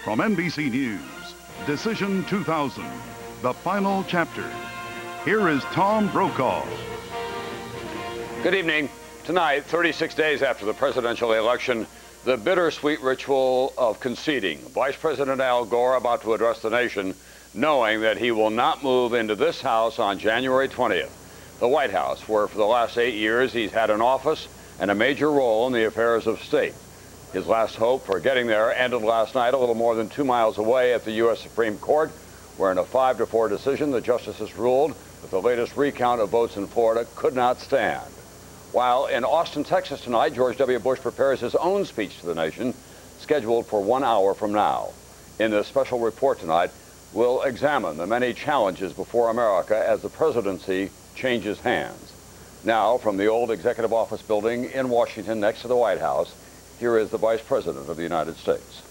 From NBC News, Decision 2000, the final chapter. Here is Tom Brokaw. Good evening. Tonight, 36 days after the presidential election, the bittersweet ritual of conceding. Vice President Al Gore about to address the nation, knowing that he will not move into this House on January 20th. The White House, where for the last 8 years he's had an office and a major role in the affairs of state. His last hope for getting there ended last night a little more than 2 miles away at the U.S. Supreme Court, where in a 5-4 decision, the justices ruled that the latest recount of votes in Florida could not stand. While in Austin, Texas tonight, George W. Bush prepares his own speech to the nation, scheduled for 1 hour from now. In this special report tonight, we'll examine the many challenges before America as the presidency changes hands. Now, from the old Executive Office building in Washington next to the White House, here is the Vice President of the United States.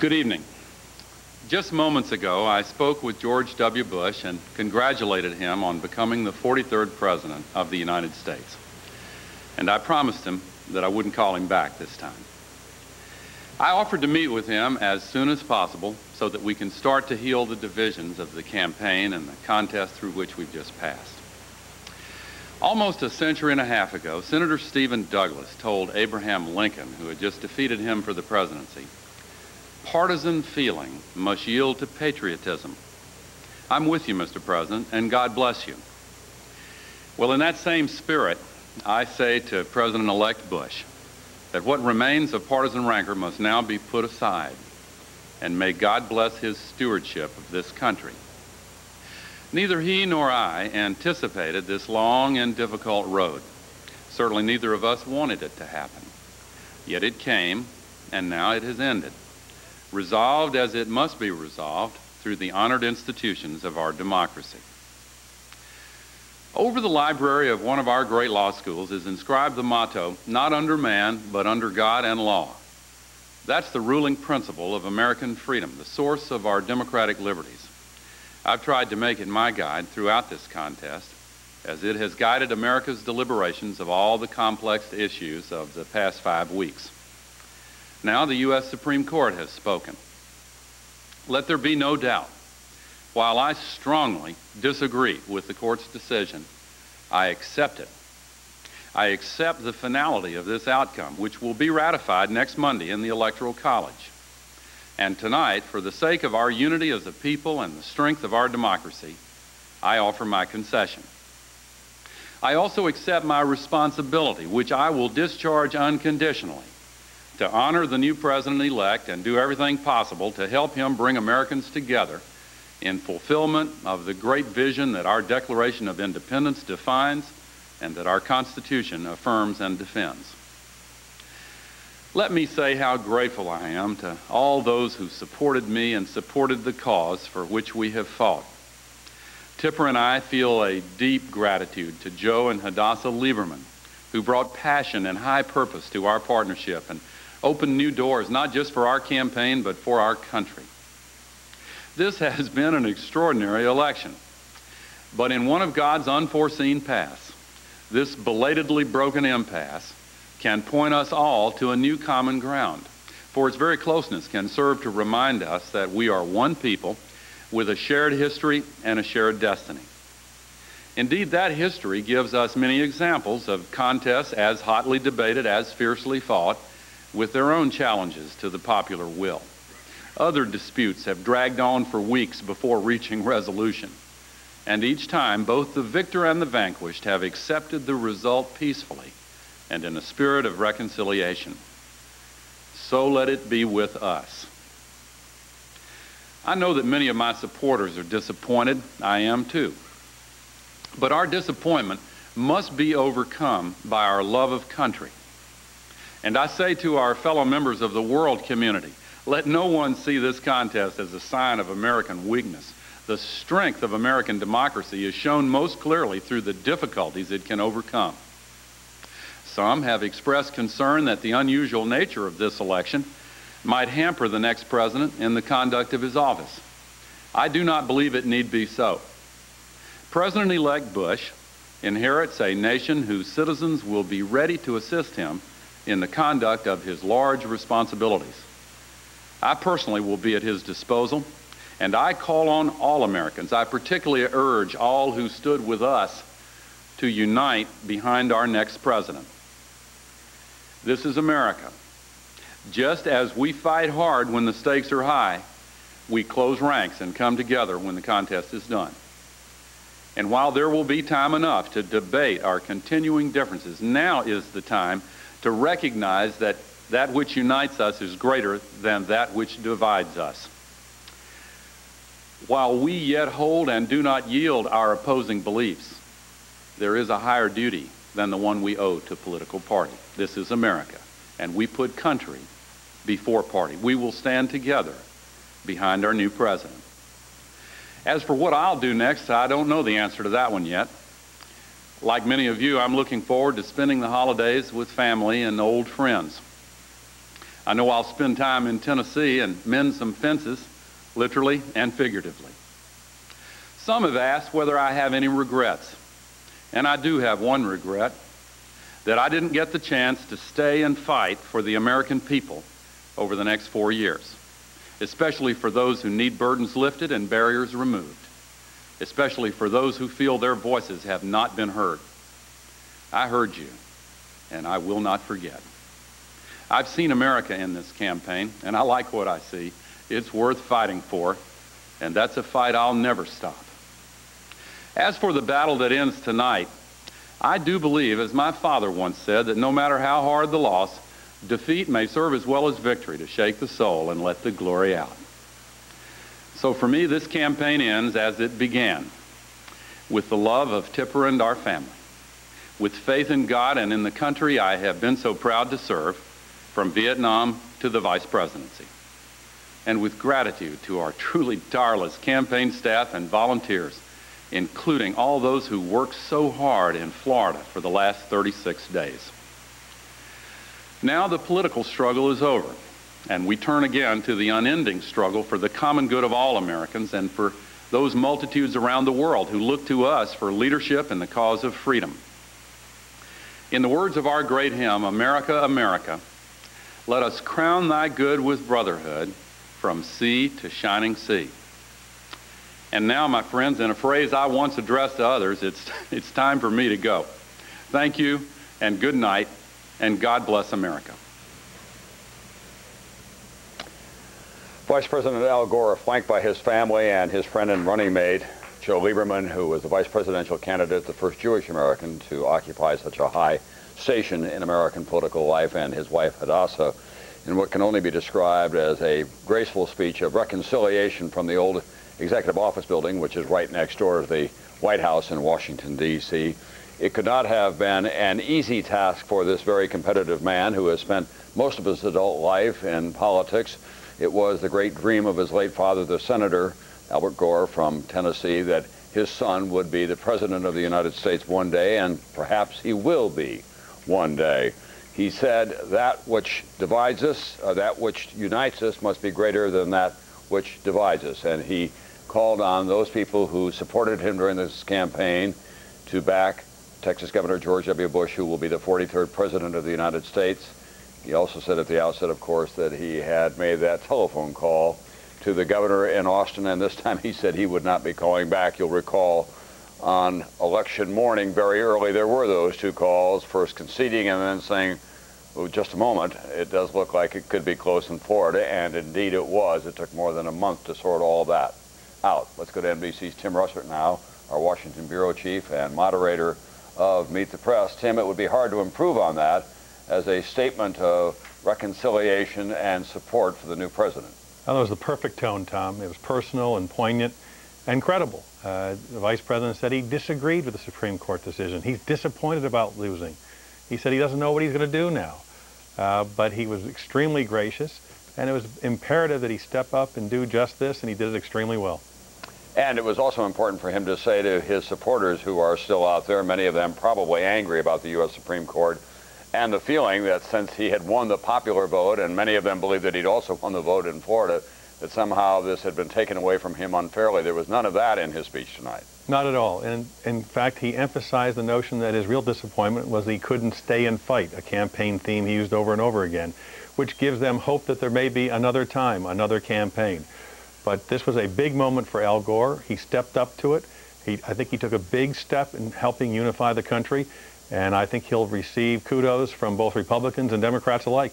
Good evening. Just moments ago, I spoke with George W. Bush and congratulated him on becoming the 43rd President of the United States. And I promised him that I wouldn't call him back this time. I offered to meet with him as soon as possible so that we can start to heal the divisions of the campaign and the contest through which we've just passed. Almost a century and a half ago, Senator Stephen Douglas told Abraham Lincoln, who had just defeated him for the presidency, "Partisan feeling must yield to patriotism." I'm with you, Mr. President, and God bless you. Well, in that same spirit, I say to President-elect Bush that what remains of partisan rancor must now be put aside, and may God bless his stewardship of this country. Neither he nor I anticipated this long and difficult road. Certainly neither of us wanted it to happen. Yet it came, and now it has ended, resolved as it must be resolved through the honored institutions of our democracy. Over the library of one of our great law schools is inscribed the motto, "Not under man, but under God and law." That's the ruling principle of American freedom, the source of our democratic liberties. I've tried to make it my guide throughout this contest, as it has guided America's deliberations of all the complex issues of the past 5 weeks. Now the U.S. Supreme Court has spoken. Let there be no doubt. While I strongly disagree with the court's decision, I accept it. I accept the finality of this outcome, which will be ratified next Monday in the Electoral College. And tonight, for the sake of our unity as a people and the strength of our democracy, I offer my concession. I also accept my responsibility, which I will discharge unconditionally, to honor the new president-elect and do everything possible to help him bring Americans together in fulfillment of the great vision that our Declaration of Independence defines and that our Constitution affirms and defends. Let me say how grateful I am to all those who supported me and supported the cause for which we have fought. Tipper and I feel a deep gratitude to Joe and Hadassah Lieberman, who brought passion and high purpose to our partnership and opened new doors, not just for our campaign, but for our country. This has been an extraordinary election, but in one of God's unforeseen paths, this belatedly broken impasse can point us all to a new common ground, for its very closeness can serve to remind us that we are one people with a shared history and a shared destiny. Indeed, that history gives us many examples of contests as hotly debated, as fiercely fought, with their own challenges to the popular will. Other disputes have dragged on for weeks before reaching resolution. And each time, both the victor and the vanquished have accepted the result peacefully and in a spirit of reconciliation. So let it be with us. I know that many of my supporters are disappointed. I am too. But our disappointment must be overcome by our love of country. And I say to our fellow members of the world community, let no one see this contest as a sign of American weakness. The strength of American democracy is shown most clearly through the difficulties it can overcome. Some have expressed concern that the unusual nature of this election might hamper the next president in the conduct of his office. I do not believe it need be so. President-elect Bush inherits a nation whose citizens will be ready to assist him in the conduct of his large responsibilities. I personally will be at his disposal, and I call on all Americans. I particularly urge all who stood with us to unite behind our next president. This is America. Just as we fight hard when the stakes are high, we close ranks and come together when the contest is done. And while there will be time enough to debate our continuing differences, now is the time to recognize that that which unites us is greater than that which divides us. While we yet hold and do not yield our opposing beliefs, there is a higher duty than the one we owe to political party. This is America, and we put country before party. We will stand together behind our new president. As for what I'll do next, I don't know the answer to that one yet. Like many of you, I'm looking forward to spending the holidays with family and old friends. I know I'll spend time in Tennessee and mend some fences, literally and figuratively. Some have asked whether I have any regrets, and I do have one regret, that I didn't get the chance to stay and fight for the American people over the next 4 years. Especially for those who need burdens lifted and barriers removed, especially for those who feel their voices have not been heard. I heard you, and I will not forget. I've seen America in this campaign, and I like what I see. It's worth fighting for, and that's a fight I'll never stop. As for the battle that ends tonight, I do believe, as my father once said, that no matter how hard the loss, defeat may serve as well as victory to shake the soul and let the glory out. So for me, this campaign ends as it began, with the love of Tipper and our family, with faith in God and in the country I have been so proud to serve, from Vietnam to the vice presidency, and with gratitude to our truly tireless campaign staff and volunteers, including all those who worked so hard in Florida for the last 36 days. Now the political struggle is over, and we turn again to the unending struggle for the common good of all Americans and for those multitudes around the world who look to us for leadership in the cause of freedom. In the words of our great hymn, America, America, let us crown thy good with brotherhood from sea to shining sea. And now, my friends, in a phrase I once addressed to others, it's time for me to go. Thank you, and good night, and God bless America. Vice President Al Gore, flanked by his family and his friend and running mate, Joe Lieberman, who was the vice presidential candidate, the first Jewish American to occupy such a high station in American political life, and his wife Hadassah, in what can only be described as a graceful speech of reconciliation from the old Executive Office building, which is right next door to the White House in Washington, D.C. It could not have been an easy task for this very competitive man who has spent most of his adult life in politics. It was the great dream of his late father, the Senator Albert Gore from Tennessee, that his son would be the President of the United States one day, and perhaps he will be one day. He said that which divides us, that which unites us, must be greater than that which divides us. And he called on those people who supported him during this campaign to back Texas Governor George W. Bush, who will be the 43rd President of the United States. He also said at the outset, of course, that he had made that telephone call to the governor in Austin, and this time he said he would not be calling back. You'll recall on election morning, very early, there were those two calls, first conceding and then saying, well, just a moment, it does look like it could be close in Florida, and indeed it was. It took more than a month to sort all that out. Let's go to NBC's Tim Russert now, our Washington bureau chief and moderator of Meet the Press. Tim, it would be hard to improve on that as a statement of reconciliation and support for the new president. Well, that was the perfect tone, Tom. It was personal and poignant and credible. The Vice President said he disagreed with the Supreme Court decision. He's disappointed about losing. He said he doesn't know what he's going to do now. But he was extremely gracious, and it was imperative that he step up and do just this, and he did it extremely well. And it was also important for him to say to his supporters who are still out there, many of them probably angry about the U.S. Supreme Court and the feeling that since he had won the popular vote, and many of them believe that he'd also won the vote in Florida, that somehow this had been taken away from him unfairly. There was none of that in his speech tonight. Not at all. And in fact, he emphasized the notion that his real disappointment was he couldn't stay and fight, a campaign theme he used over and over again, which gives them hope that there may be another time, another campaign. But this was a big moment for Al Gore. He stepped up to it. I think he took a big step in helping unify the country, and I think he'll receive kudos from both Republicans and Democrats alike.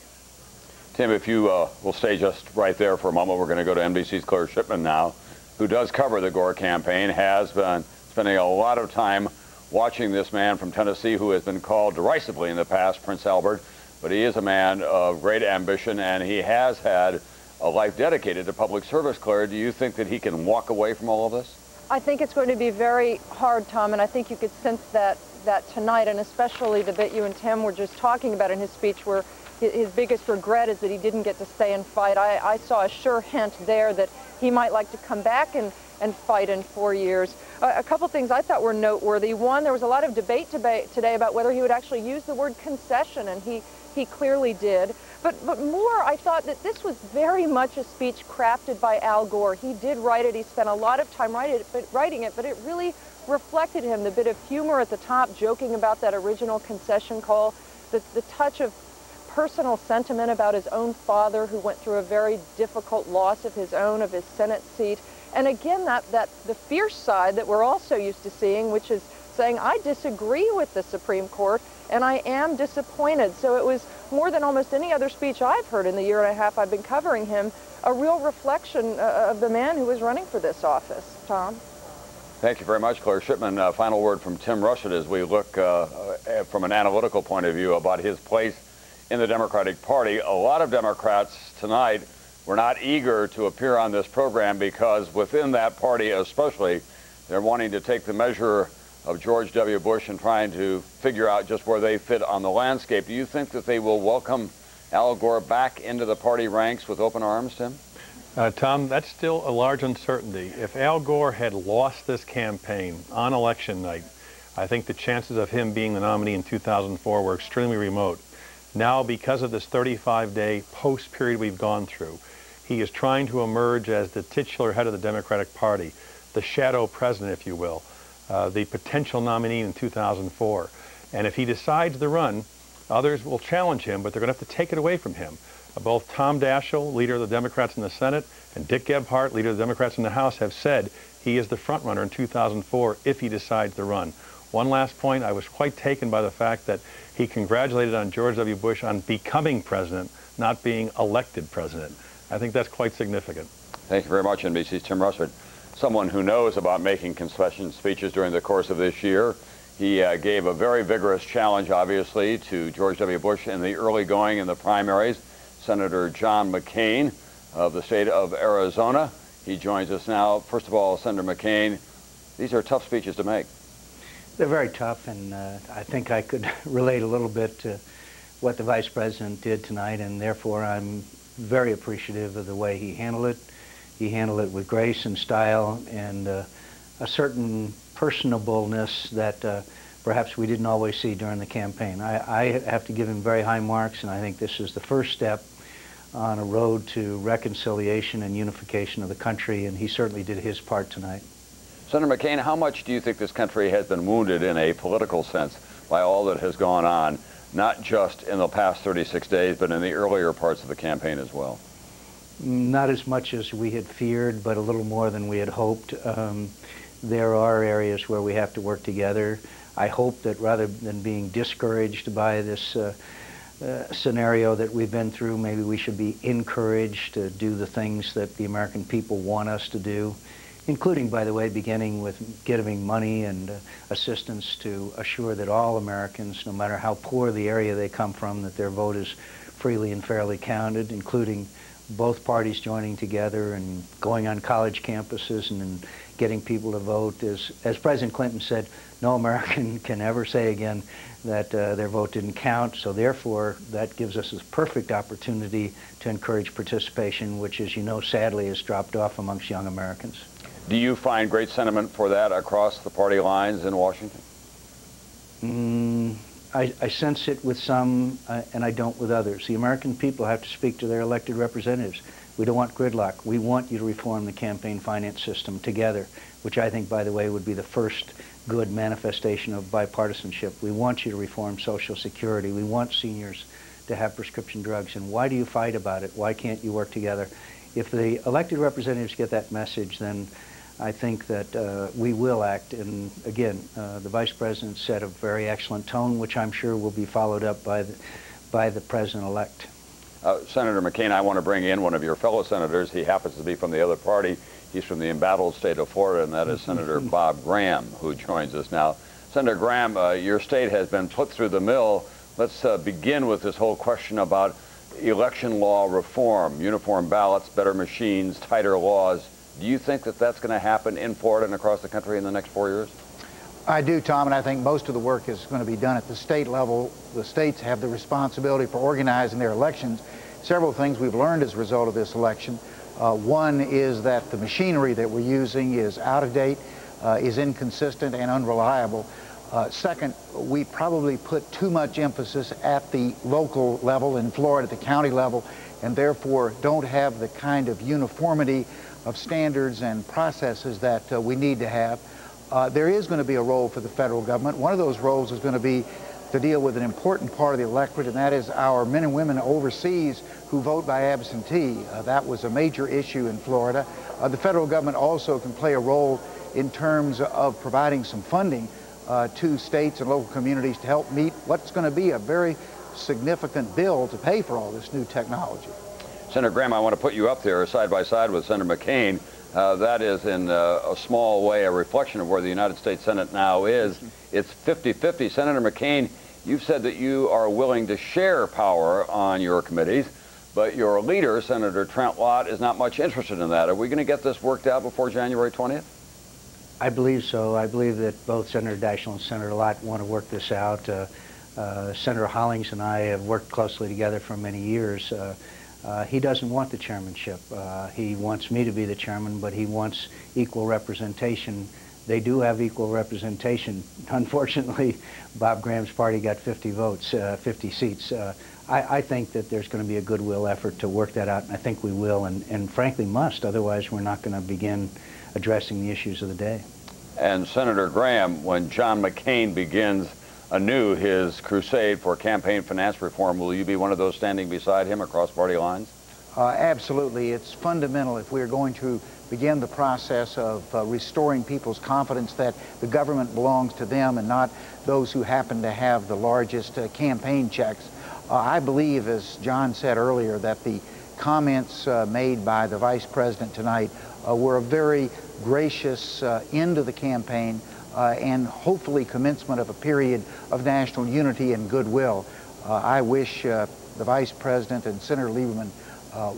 Tim, if you will stay just right there for a moment, we're going to go to NBC's Claire Shipman now, who does cover the Gore campaign, has been spending a lot of time watching this man from Tennessee who has been called derisively in the past Prince Albert, but he is a man of great ambition, and he has had a life dedicated to public service. Claire, do you think that he can walk away from all of this? I think it's going to be very hard, Tom, and I think you could sense that tonight, and especially the bit you and Tim were just talking about in his speech, where his biggest regret is that he didn't get to stay and fight. I saw a sure hint there that he might like to come back and fight in 4 years. A couple things I thought were noteworthy. One, there was a lot of debate today about whether he would actually use the word concession, and he clearly did. But more, I thought that this was very much a speech crafted by Al Gore. He did write it. He spent a lot of time writing it, but it really reflected him. The bit of humor at the top, joking about that original concession call, the touch of personal sentiment about his own father, who went through a very difficult loss of his own, of his Senate seat. And again, the fierce side that we're also used to seeing, which is saying, I disagree with the Supreme Court, and I am disappointed. So it was, more than almost any other speech I've heard in the year and a half I've been covering him, a real reflection of the man who was running for this office. Tom? Thank you very much, Claire Shipman. Final word from Tim Russert as we look from an analytical point of view about his place in the Democratic Party. A lot of Democrats tonight were not eager to appear on this program because within that party especially, they're wanting to take the measure of George W. Bush and trying to figure out just where they fit on the landscape. Do you think that they will welcome Al Gore back into the party ranks with open arms, Tim? Tom, that's still a large uncertainty. If Al Gore had lost this campaign on election night, I think the chances of him being the nominee in 2004 were extremely remote. Now, because of this 35-day post period we've gone through, he is trying to emerge as the titular head of the Democratic Party, the shadow president, if you will, the potential nominee in 2004. And if he decides to run, others will challenge him, but they're going to have to take it away from him. Both Tom Daschle, leader of the Democrats in the Senate, and Dick Gephardt, leader of the Democrats in the House, have said he is the front runner in 2004 if he decides to run. One last point, I was quite taken by the fact that he congratulated on George W. Bush on becoming president, not being elected president. I think that's quite significant. Thank you very much, NBC's Tim Russert. Someone who knows about making concession speeches during the course of this year. He gave a very vigorous challenge, obviously, to George W. Bush in the early going in the primaries. Senator John McCain of the state of Arizona. He joins us now. First of all, Senator McCain, these are tough speeches to make. They're very tough, and I think I could relate a little bit to what the Vice President did tonight, and therefore I'm very appreciative of the way he handled it. He handled it with grace and style and a certain personableness that perhaps we didn't always see during the campaign. I have to give him very high marks, and I think this is the first step on a road to reconciliation and unification of the country, and he certainly did his part tonight. Senator McCain, how much do you think this country has been wounded in a political sense by all that has gone on, not just in the past 36 days, but in the earlier parts of the campaign as well? Not as much as we had feared, but a little more than we had hoped. There are areas where we have to work together. I hope that rather than being discouraged by this scenario that we've been through, maybe we should be encouraged to do the things that the American people want us to do, including, by the way, beginning with giving money and assistance to assure that all Americans, no matter how poor the area they come from, that their vote is freely and fairly counted, including both parties joining together and going on college campuses and getting people to vote. As President Clinton said, no American can ever say again that their vote didn't count, so therefore that gives us a perfect opportunity to encourage participation, which, as you know, sadly has dropped off amongst young Americans. Do you find great sentiment for that across the party lines in Washington? I sense it with some, and I don't with others. The American people have to speak to their elected representatives. We don't want gridlock. We want you to reform the campaign finance system together, which I think, by the way, would be the first good manifestation of bipartisanship. We want you to reform Social Security. We want seniors to have prescription drugs. And why do you fight about it? Why can't you work together? If the elected representatives get that message, then I think that we will act. And again, the Vice President set a very excellent tone, which I'm sure will be followed up by the President-elect. Senator McCain, I want to bring in one of your fellow senators. He happens to be from the other party. He's from the embattled state of Florida, and that is Senator Bob Graham, who joins us now. Senator Graham, your state has been put through the mill. Let's begin with this whole question about election law reform, uniform ballots, better machines, tighter laws. Do you think that that's going to happen in Florida and across the country in the next 4 years? I do, Tom, and I think most of the work is going to be done at the state level. The states have the responsibility for organizing their elections. Several things we've learned as a result of this election. One is that the machinery that we're using is out of date, is inconsistent and unreliable. Second, we probably put too much emphasis at the local level in Florida, at the county level, and therefore don't have the kind of uniformity of standards and processes that we need to have. There is going to be a role for the federal government. One of those roles is going to be to deal with an important part of the electorate, and that is our men and women overseas who vote by absentee. That was a major issue in Florida. The federal government also can play a role in terms of providing some funding to states and local communities to help meet what's going to be a very significant bill to pay for all this new technology. Senator Graham, I want to put you up there side by side with Senator McCain. That is in a small way a reflection of where the United States Senate now is. It's 50-50. Senator McCain, you've said that you are willing to share power on your committees, but your leader, Senator Trent Lott, is not much interested in that. Are we going to get this worked out before January 20th? I believe so. I believe that both Senator Daschle and Senator Lott want to work this out. Senator Hollings and I have worked closely together for many years. He doesn't want the chairmanship. He wants me to be the chairman, but he wants equal representation. They do have equal representation. Unfortunately, Bob Graham's party got 50 votes, 50 seats. I think that there's going to be a goodwill effort to work that out, and I think we will, and frankly must. Otherwise, we're not going to begin addressing the issues of the day. And Senator Graham, when John McCain begins anew his crusade for campaign finance reform, will you be one of those standing beside him across party lines? Absolutely. It's fundamental if we're going to begin the process of restoring people's confidence that the government belongs to them and not those who happen to have the largest campaign checks. I believe, as John said earlier, that the comments made by the Vice President tonight were a very gracious end to the campaign and hopefully commencement of a period of national unity and goodwill. I wish the Vice President and Senator Lieberman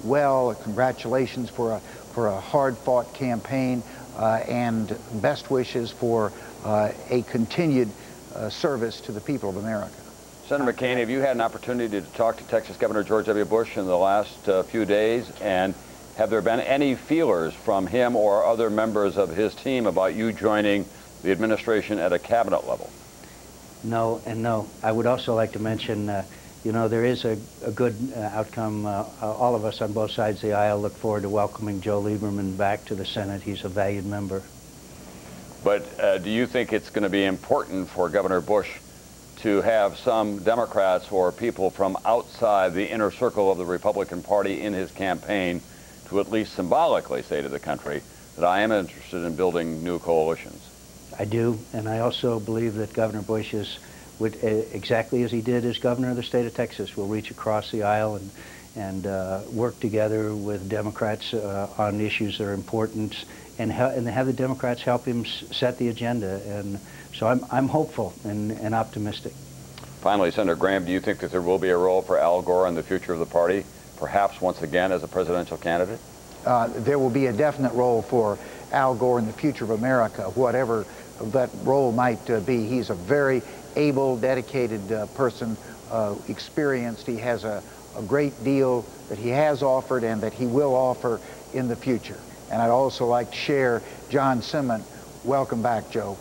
well. Congratulations for a hard-fought campaign and best wishes for a continued service to the people of America. Senator McCain, have you had an opportunity to talk to Texas Governor George W. Bush in the last few days? And have there been any feelers from him or other members of his team about you joining the administration at a cabinet level? No and no. I would also like to mention, you know, there is a good outcome. All of us on both sides of the aisle look forward to welcoming Joe Lieberman back to the Senate. He's a valued member. But do you think it's going to be important for Governor Bush to have some Democrats or people from outside the inner circle of the Republican Party in his campaign to at least symbolically say to the country that I am interested in building new coalitions? I do, and I also believe that Governor Bush would, exactly as he did as governor of the state of Texas, will reach across the aisle and work together with Democrats on issues that are important and have the Democrats help him set the agenda. And so I'm hopeful and optimistic. Finally, Senator Graham, do you think that there will be a role for Al Gore in the future of the party, perhaps once again as a presidential candidate? There will be a definite role for Al Gore in the future of America, whatever that role might be. He's a very able, dedicated person, experienced. He has a great deal that he has offered and that he will offer in the future. And I'd also like to share John Simon. Welcome back, Joe.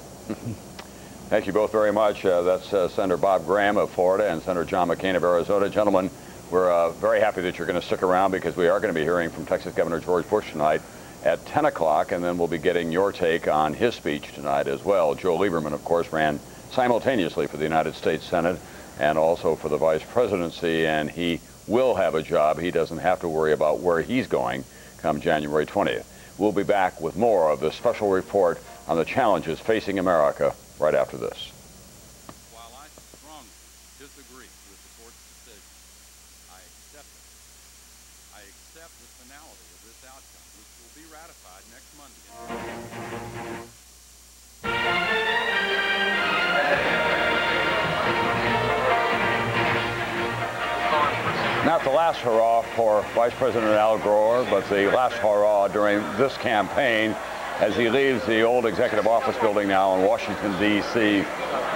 Thank you both very much. That's Senator Bob Graham of Florida and Senator John McCain of Arizona. Gentlemen, we're very happy that you're going to stick around because we are going to be hearing from Texas Governor George Bush tonight at 10 o'clock, and then we'll be getting your take on his speech tonight as well. Joe Lieberman, of course, ran simultaneously for the United States Senate and also for the vice presidency, and he will have a job. He doesn't have to worry about where he's going come January 20th. We'll be back with more of this special report on the challenges facing America right after this. While I strongly disagree with the court's decision, I accept it. I accept the finality of this outcome, which will be ratified next Monday. Not the last hurrah for Vice President Al Gore, but the last hurrah during this campaign as he leaves the old executive office building now in Washington, D.C.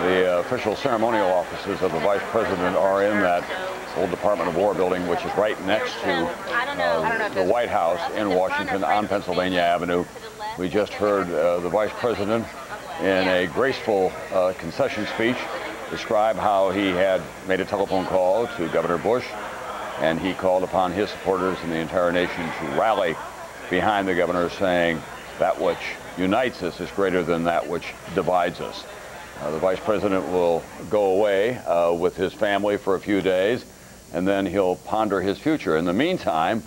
The official ceremonial offices of the Vice President are in that old Department of War building, which is right next to the White House in Washington on Pennsylvania Avenue. We just heard the Vice President in a graceful concession speech describe how he had made a telephone call to Governor Bush, and he called upon his supporters and the entire nation to rally behind the governor, saying that which unites us is greater than that which divides us. The Vice President will go away with his family for a few days, and then he'll ponder his future. In the meantime,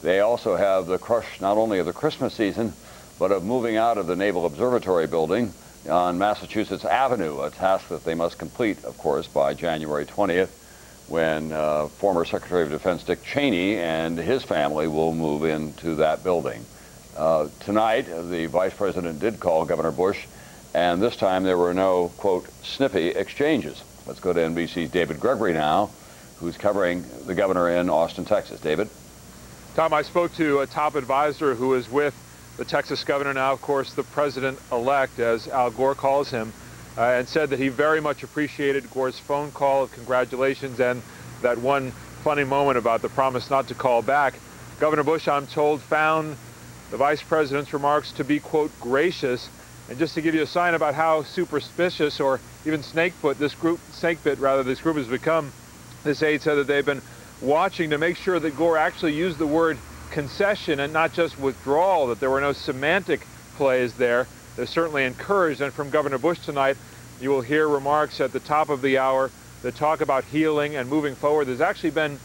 they also have the crush not only of the Christmas season, but of moving out of the Naval Observatory building on Massachusetts Avenue, a task that they must complete, of course, by January 20th, when former Secretary of Defense Dick Cheney and his family will move into that building. Tonight, the Vice President did call Governor Bush, and this time there were no, quote, snippy exchanges. Let's go to NBC's David Gregory now, who's covering the governor in Austin, Texas. David? Tom, I spoke to a top advisor who is with the Texas governor now, of course, the president-elect, as Al Gore calls him, and said that he very much appreciated Gore's phone call of congratulations and that one funny moment about the promise not to call back. Governor Bush, I'm told, found the vice president's remarks to be, quote, gracious. And just to give you a sign about how superstitious or even snakebit this group has become, this aide said that they've been watching to make sure that Gore actually used the word concession and not just withdrawal, that there were no semantic plays there. They're certainly encouraged, and from Governor Bush tonight, you will hear remarks at the top of the hour that talk about healing and moving forward. There's actually been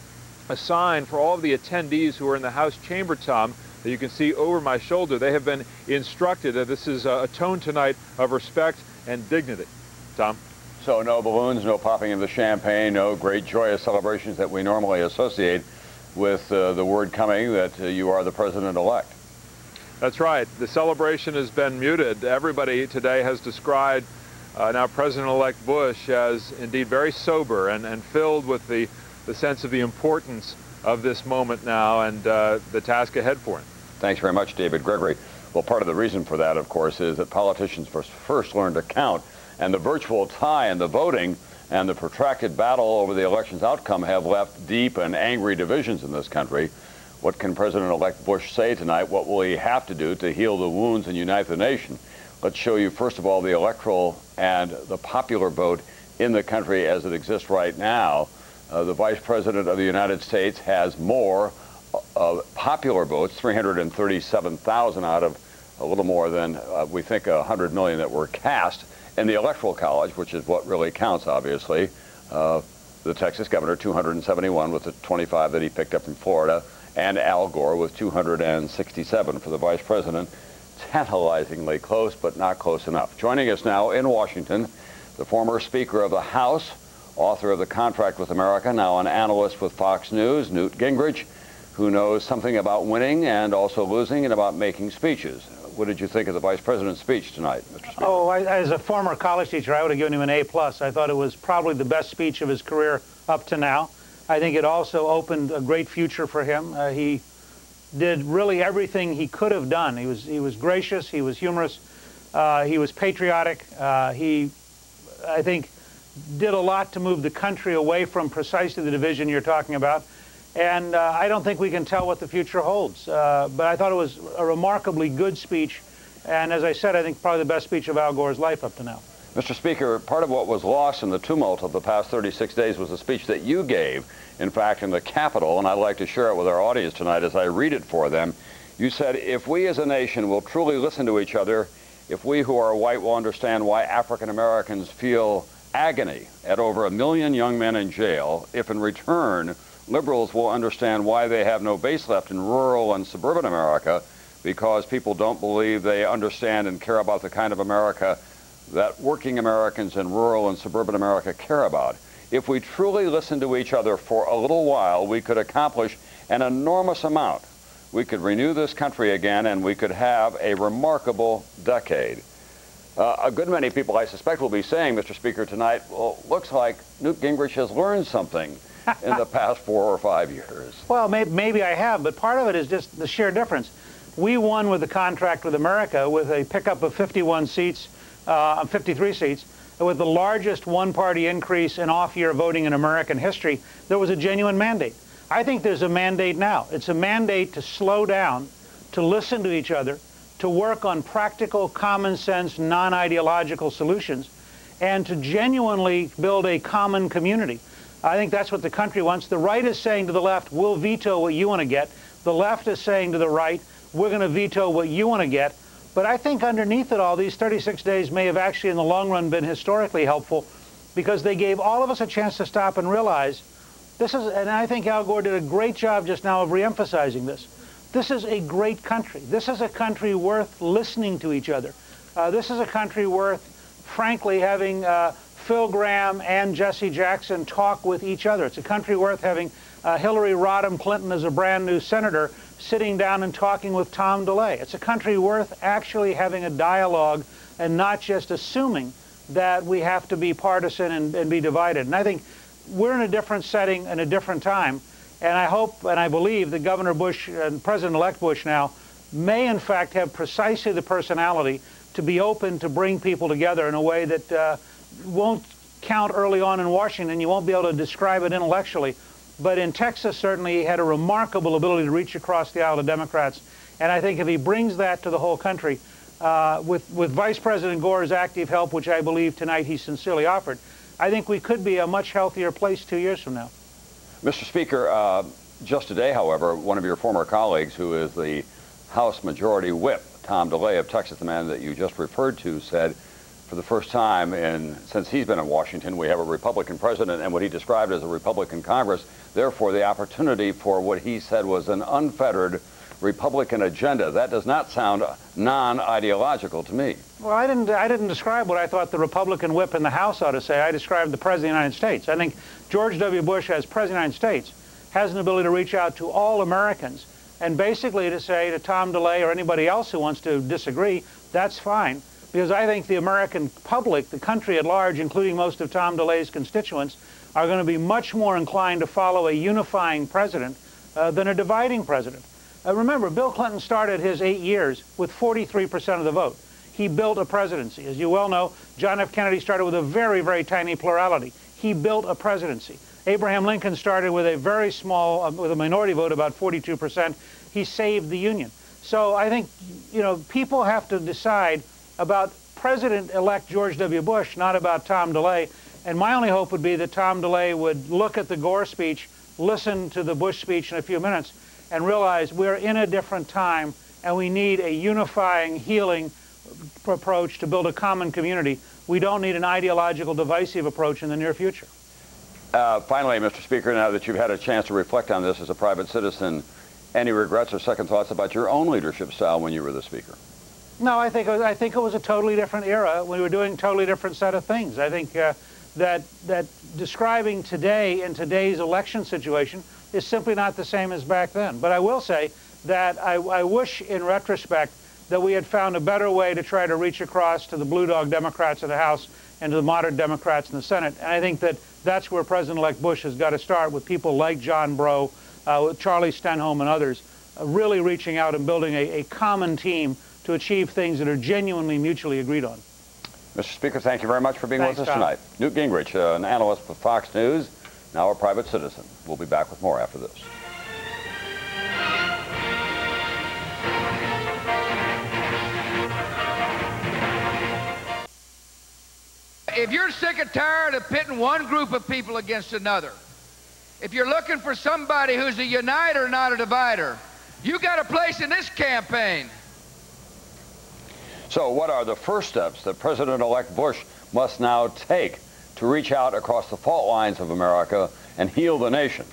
a sign for all of the attendees who are in the House chamber, Tom, that you can see over my shoulder. They have been instructed that this is a tone tonight of respect and dignity. Tom? So no balloons, no popping of the champagne, no great joyous celebrations that we normally associate with the word coming that you are the president-elect. That's right. The celebration has been muted. Everybody today has described now President-elect Bush as indeed very sober and filled with the sense of the importance of this moment now and the task ahead for him. Thanks very much, David Gregory. Well, part of the reason for that, of course, is that politicians first learn to count, and the virtual tie in the voting and the protracted battle over the election's outcome have left deep and angry divisions in this country. What can President-elect Bush say tonight? What will he have to do to heal the wounds and unite the nation? Let's show you, first of all, the electoral and the popular vote in the country as it exists right now. The Vice President of the United States has more popular votes, 337,000 out of a little more than, we think, 100 million that were cast in the Electoral College, which is what really counts, obviously. The Texas governor, 271 with the 25 that he picked up from Florida, and Al Gore with 267 for the vice president. Tantalizingly close, but not close enough. Joining us now in Washington, the former Speaker of the House, author of The Contract with America, now an analyst with Fox News, Newt Gingrich, who knows something about winning and also losing and about making speeches. What did you think of the Vice President's speech tonight, Mr. Speaker? Oh, as a former college teacher, I would have given him an A+. I thought it was probably the best speech of his career up to now. I think it also opened a great future for him. He did really everything he could have done. He was gracious, he was humorous, he was patriotic. He, I think, did a lot to move the country away from precisely the division you're talking about. And I don't think we can tell what the future holds. But I thought it was a remarkably good speech. And as I said, I think probably the best speech of Al Gore's life up to now. Mr. Speaker, part of what was lost in the tumult of the past 36 days was a speech that you gave, in fact, in the Capitol, and I'd like to share it with our audience tonight as I read it for them. You said, if we as a nation will truly listen to each other, if we who are white will understand why African Americans feel agony at over 1 million young men in jail, if in return liberals will understand why they have no base left in rural and suburban America, because people don't believe they understand and care about the kind of America that working Americans in rural and suburban America care about. If we truly listen to each other for a little while, we could accomplish an enormous amount. We could renew this country again, and we could have a remarkable decade. A good many people, I suspect, will be saying, Mr. Speaker, tonight, well, looks like Newt Gingrich has learned something in the past 4 or 5 years. Well, maybe I have, but part of it is just the sheer difference. We won with the contract with America with a pickup of 51 seats, 53 seats, with the largest one-party increase in off-year voting in American history. There was a genuine mandate. I think there's a mandate now. It's a mandate to slow down, to listen to each other, to work on practical, common-sense, non-ideological solutions, and to genuinely build a common community. I think that's what the country wants. The right is saying to the left, we'll veto what you want to get. The left is saying to the right, we're going to veto what you want to get. But I think underneath it all, these 36 days may have actually in the long run been historically helpful, because they gave all of us a chance to stop and realize this is, and I think Al Gore did a great job just now of reemphasizing this. This is a great country. This is a country worth listening to each other. This is a country worth, frankly, having Phil Gramm and Jesse Jackson talk with each other. It's a country worth having Hillary Rodham Clinton as a brand new senator sitting down and talking with Tom DeLay. It's a country worth actually having a dialogue and not just assuming that we have to be partisan and be divided. And I think we're in a different setting and a different time. And I hope and I believe that Governor Bush and President-elect Bush now may in fact have precisely the personality to be open to bring people together in a way that won't count early on in Washington. You won't be able to describe it intellectually. But in Texas, certainly, he had a remarkable ability to reach across the aisle to Democrats. And I think if he brings that to the whole country, with Vice President Gore's active help, which I believe tonight he sincerely offered, I think we could be a much healthier place 2 years from now. Mr. Speaker, just today, however, one of your former colleagues, who is the House Majority Whip, Tom DeLay of Texas, the man that you just referred to, said, for the first time since he's been in Washington, we have a Republican president and what he described as a Republican Congress. Therefore, the opportunity for what he said was an unfettered Republican agenda. That does not sound non-ideological to me. Well, I didn't describe what I thought the Republican whip in the House ought to say. I described the President of the United States. I think George W. Bush, as President of the United States, has an ability to reach out to all Americans and basically to say to Tom DeLay or anybody else who wants to disagree, that's fine. Because I think the American public, the country at large, including most of Tom DeLay's constituents, are going to be much more inclined to follow a unifying president than a dividing president. Remember, Bill Clinton started his 8 years with 43% of the vote. He built a presidency. As you well know, John F. Kennedy started with a very, very tiny plurality. He built a presidency. Abraham Lincoln started with a very small, with a minority vote, about 42%. He saved the Union. So I think, you know, people have to decide about President-elect George W. Bush, not about Tom DeLay. And my only hope would be that Tom DeLay would look at the Gore speech, listen to the Bush speech in a few minutes, and realize we're in a different time, and we need a unifying, healing approach to build a common community. We don't need an ideological, divisive approach in the near future. Finally, Mr. Speaker, now that you've had a chance to reflect on this as a private citizen, any regrets or second thoughts about your own leadership style when you were the Speaker? No, I think it was a totally different era. We were doing a totally different set of things. I think that describing today in today's election situation is simply not the same as back then. But I will say that I wish, in retrospect, that we had found a better way to try to reach across to the Blue Dog Democrats in the House and to the moderate Democrats in the Senate. And I think that that's where President-elect Bush has got to start, with people like John Breaux, with Charlie Stenholm and others, really reaching out and building a common team to achieve things that are genuinely mutually agreed on. Mr. Speaker, thank you very much for being with us tonight. Newt Gingrich, an analyst with Fox News, now a private citizen. We'll be back with more after this. if you're sick and tired of pitting one group of people against another, if you're looking for somebody who's a uniter, not a divider, you got a place in this campaign. So what are the first steps that President-elect Bush must now take to reach out across the fault lines of America and heal the nation?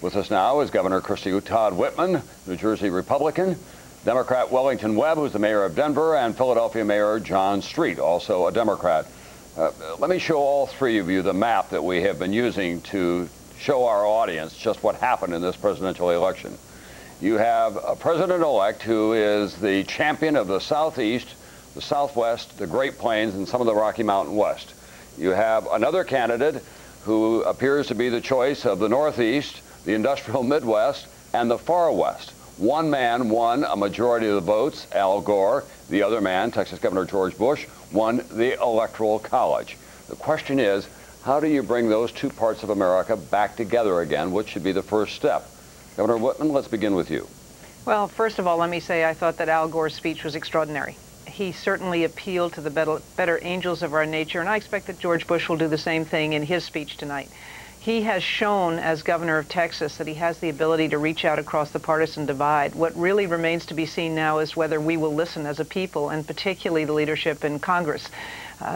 With us now is Governor Christy Todd Whitman, New Jersey Republican, Democrat Wellington Webb, who's the mayor of Denver, and Philadelphia Mayor John Street, also a Democrat. Let me show all three of you the map that we have been using to show our audience just what happened in this presidential election. You have a president-elect who is the champion of the Southeast, the Southwest, the Great Plains, and some of the Rocky Mountain West. You have another candidate who appears to be the choice of the Northeast, the industrial Midwest, and the Far West. One man won a majority of the votes, Al Gore. The other man, Texas Governor George Bush, won the Electoral College. The question is, how do you bring those two parts of America back together again? What should be the first step? Governor Whitman, let's begin with you. Well, first of all, let me say I thought that Al Gore's speech was extraordinary. He certainly appealed to the better angels of our nature, and I expect that George Bush will do the same thing in his speech tonight. He has shown, as governor of Texas, that he has the ability to reach out across the partisan divide. What really remains to be seen now is whether we will listen as a people, and particularly the leadership in Congress.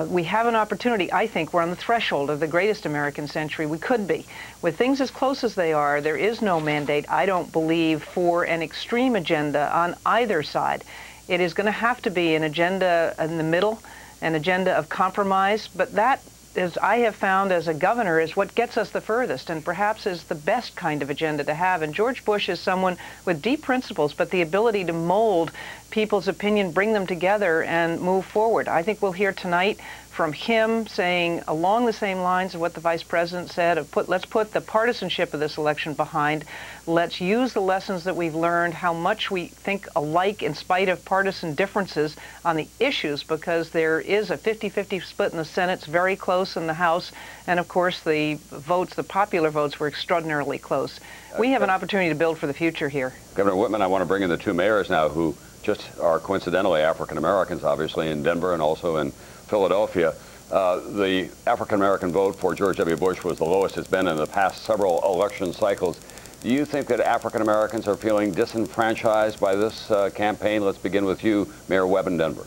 We have an opportunity. I think we're on the threshold of the greatest American century we could be. With things as close as they are, there is no mandate, I don't believe, for an extreme agenda on either side. It is going to have to be an agenda in the middle, an agenda of compromise, but that, as I have found as a governor, is what gets us the furthest and perhaps is the best kind of agenda to have. And George Bush is someone with deep principles, but the ability to mold people's opinion, bring them together and move forward. I think we'll hear tonight from him saying along the same lines of what the vice president said, of let's put the partisanship of this election behind. Let's use the lessons that we've learned, how much we think alike in spite of partisan differences on the issues, because there is a 50-50 split in the Senate. It's very close in the House. And of course, the votes, the popular votes, were extraordinarily close. We have an opportunity to build for the future here. Governor Whitman, I want to bring in the two mayors now who just are coincidentally African Americans, obviously, in Denver and also in Philadelphia. The African-American vote for George W. Bush was the lowest it's been in the past several election cycles. Do you think that African-Americans are feeling disenfranchised by this campaign? Let's begin with you, Mayor Webb in Denver.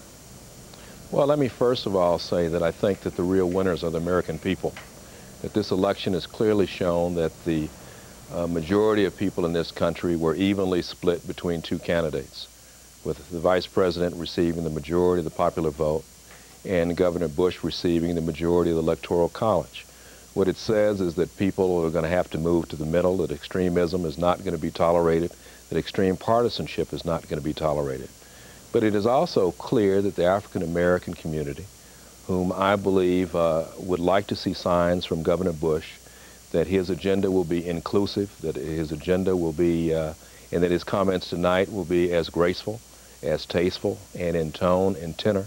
Well, let me first of all say that I think that the real winners are the American people. That this election has clearly shown that the majority of people in this country were evenly split between two candidates, with the vice president receiving the majority of the popular vote and Governor Bush receiving the majority of the Electoral College. What it says is that people are going to have to move to the middle, that extremism is not going to be tolerated, that extreme partisanship is not going to be tolerated. But it is also clear that the African American community, whom I believe would like to see signs from Governor Bush that his agenda will be inclusive, that his agenda will be, and that his comments tonight will be as graceful, as tasteful, and in tone and tenor,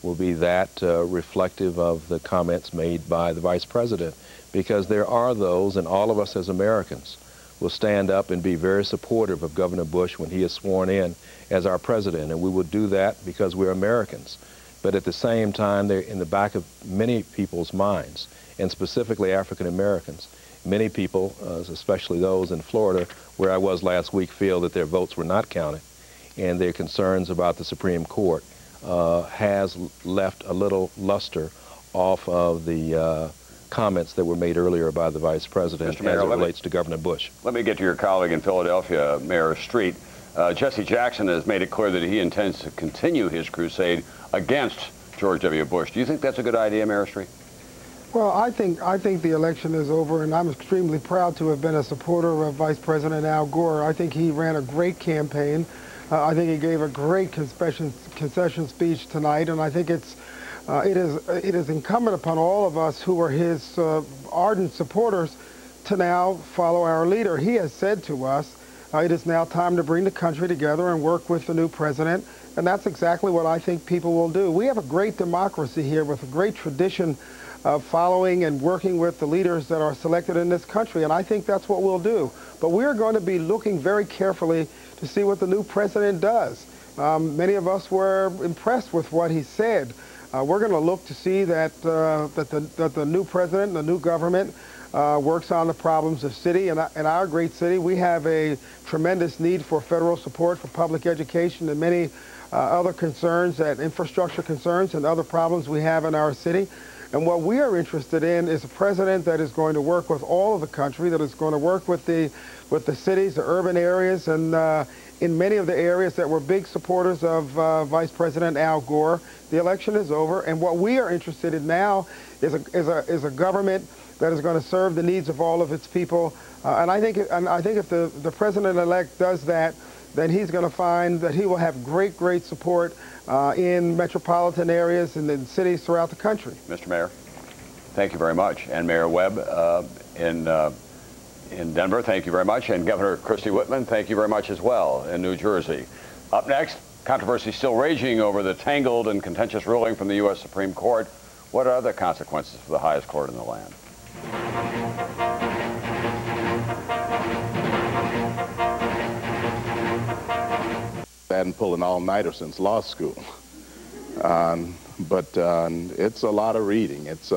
will be that reflective of the comments made by the vice president. Because there are those, and all of us as Americans will stand up and be very supportive of Governor Bush when he is sworn in as our president, and we will do that because we're Americans. But at the same time, they're in the back of many people's minds, and specifically African Americans. Many people, especially those in Florida, where I was last week, feel that their votes were not counted, and their concerns about the Supreme Court has left a little luster off of the comments that were made earlier by the vice president as it relates to Governor Bush. Let me get to your colleague in Philadelphia, Mayor Street. Jesse Jackson has made it clear that he intends to continue his crusade against George W. Bush. Do you think that's a good idea, Mayor Street? Well, I think the election is over, and I'm extremely proud to have been a supporter of Vice President Al Gore. I think he ran a great campaign. I think he gave a great concession speech tonight, and I think it is incumbent upon all of us who are his ardent supporters to now follow our leader. He has said to us, it is now time to bring the country together and work with the new president, and that's exactly what I think people will do. We have a great democracy here with a great tradition of following and working with the leaders that are selected in this country, and I think that's what we'll do. But we're going to be looking very carefully to see what the new president does. Many of us were impressed with what he said. We're going to look to see that, that the new president, the new government, works on the problems of city. In our great city, we have a tremendous need for federal support for public education and many other concerns, infrastructure concerns and other problems we have in our city. And what we are interested in is a president that is going to work with all of the country, that is going to work with the cities, the urban areas, and in many of the areas that were big supporters of Vice President Al Gore. The election is over, and what we are interested in now is a government that is going to serve the needs of all of its people. And I think if the president-elect does that, then he's going to find that he will have great support in metropolitan areas and in cities throughout the country. Mr. Mayor, thank you very much. And Mayor Webb in Denver, thank you very much. And Governor Christie Whitman, thank you very much as well in New Jersey. Up next, controversy still raging over the tangled and contentious ruling from the U.S. Supreme Court. What are the consequences for the highest court in the land? I hadn't pulled an all-nighter since law school. But it's a lot of reading. It's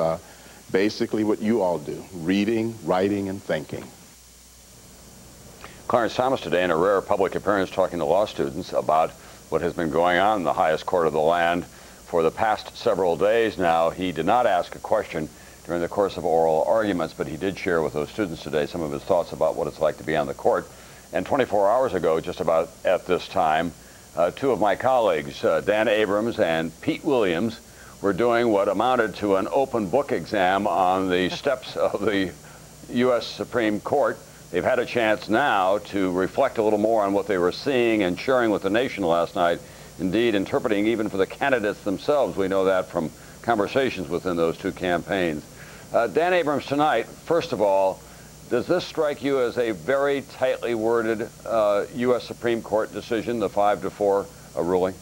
basically what you all do, reading, writing, and thinking. Clarence Thomas today in a rare public appearance talking to law students about what has been going on in the highest court of the land for the past several days now. He did not ask a question during the course of oral arguments, but he did share with those students today some of his thoughts about what it's like to be on the court. And 24 hours ago, just about at this time, two of my colleagues, Dan Abrams and Pete Williams, were doing what amounted to an open book exam on the steps of the U.S. Supreme Court. They've had a chance now to reflect a little more on what they were seeing and sharing with the nation last night, indeed interpreting even for the candidates themselves. We know that from conversations within those two campaigns. Dan Abrams, tonight, first of all, does this strike you as a very tightly worded U.S. Supreme Court decision, the 5-4 ruling?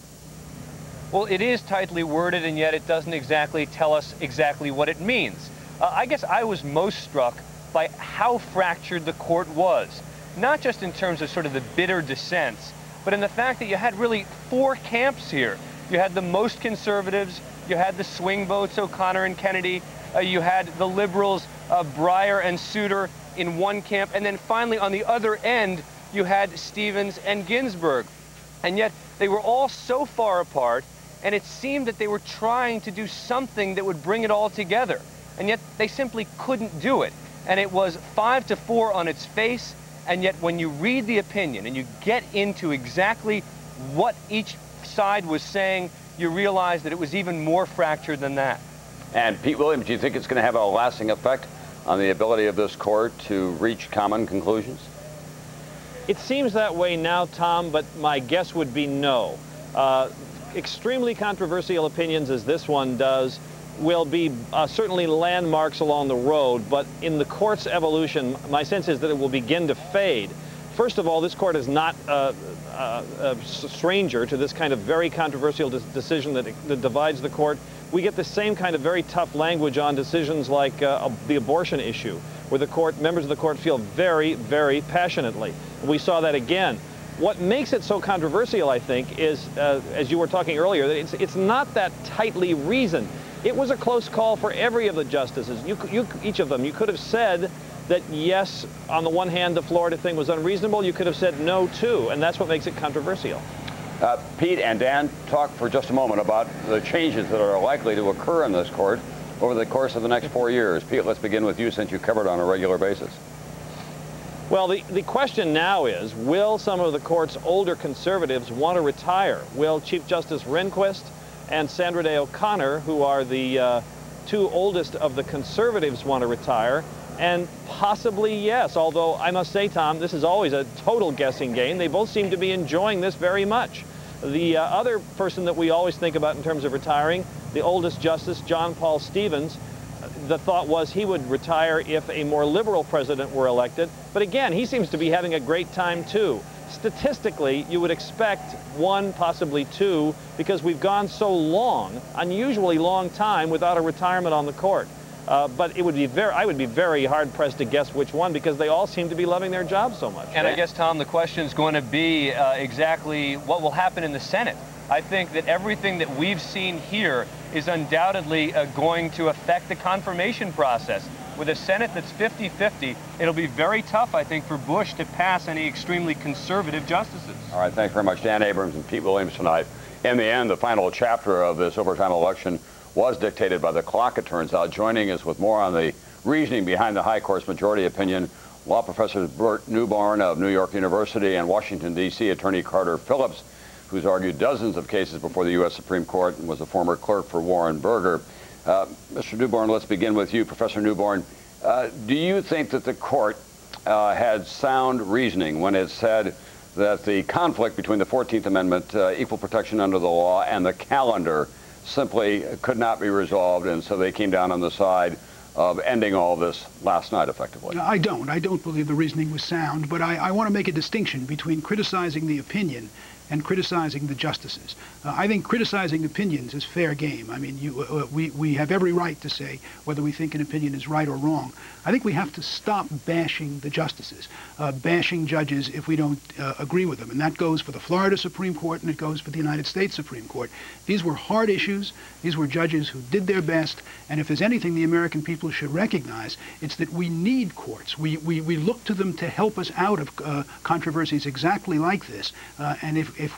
Well, it is tightly worded, and yet it doesn't exactly tell us exactly what it means. I guess I was most struck by how fractured the court was, not just in terms of sort of the bitter dissents, but in the fact that you had really four camps here. You had the most conservatives, you had the swing votes, O'Connor and Kennedy, you had the liberals, Breyer and Souter in one camp, and then finally on the other end, you had Stevens and Ginsburg. And yet they were all so far apart, and it seemed that they were trying to do something that would bring it all together. And yet they simply couldn't do it. And it was 5-4 on its face, and yet when you read the opinion and you get into exactly what each side was saying, you realize that it was even more fractured than that. And Pete Williams, do you think it's going to have a lasting effect on the ability of this court to reach common conclusions? It seems that way now, Tom, but my guess would be no. Extremely controversial opinions, as this one does, will be certainly landmarks along the road, but in the court's evolution, my sense is that it will begin to fade. First of all, this court is not a stranger to this kind of very controversial decision that divides the court. We get the same kind of very tough language on decisions like the abortion issue, where the members of the court feel very passionately. We saw that again. What makes it so controversial, I think, is, as you were talking earlier, that it's not that tightly reasoned. It was a close call for every of the justices. Each of them. You could have said that yes, on the one hand, the Florida thing was unreasonable. You could have said no, too, and that's what makes it controversial. Pete and Dan, talk for just a moment about the changes that are likely to occur in this court over the course of the next 4 years. Pete, let's begin with you since you cover it on a regular basis. Well, the question now is, will some of the court's older conservatives want to retire? Will Chief Justice Rehnquist and Sandra Day O'Connor, who are the two oldest of the conservatives, want to retire? And possibly yes, although I must say, Tom, this is always a total guessing game. They both seem to be enjoying this very much. The other person that we always think about in terms of retiring, the oldest justice, John Paul Stevens, the thought was he would retire if a more liberal president were elected. But again, he seems to be having a great time too. Statistically, you would expect one, possibly two, because we've gone so long, unusually long time without a retirement on the court. But it would be I would be very hard-pressed to guess which one, because they all seem to be loving their job so much. And I guess, Tom, the question is going to be exactly what will happen in the Senate. I think that everything that we've seen here is undoubtedly going to affect the confirmation process. With a Senate that's 50-50, it'll be very tough, I think, for Bush to pass any extremely conservative justices. All right, thanks very much, Dan Abrams and Pete Williams tonight. In the end, the final chapter of this overtime election was dictated by the clock, it turns out. Joining us with more on the reasoning behind the High Court's majority opinion, law professor Burt Newborn of New York University and Washington, D.C. attorney Carter Phillips, who's argued dozens of cases before the U.S. Supreme Court and was a former clerk for Warren Burger. Mr. Newborn, let's begin with you. Professor Newborn, do you think that the court had sound reasoning when it said that the conflict between the 14th Amendment, equal protection under the law, and the calendar simply could not be resolved, and so they came down on the side of ending all this last night, effectively? I don't believe the reasoning was sound, but I want to make a distinction between criticizing the opinion and criticizing the justices. I think criticizing opinions is fair game. I mean, we have every right to say whether we think an opinion is right or wrong. I think we have to stop bashing the justices, bashing judges if we don't agree with them. And that goes for the Florida Supreme Court and it goes for the United States Supreme Court. These were hard issues. These were judges who did their best. And if there's anything the American people should recognize, it's that we need courts. We look to them to help us out of controversies exactly like this. And if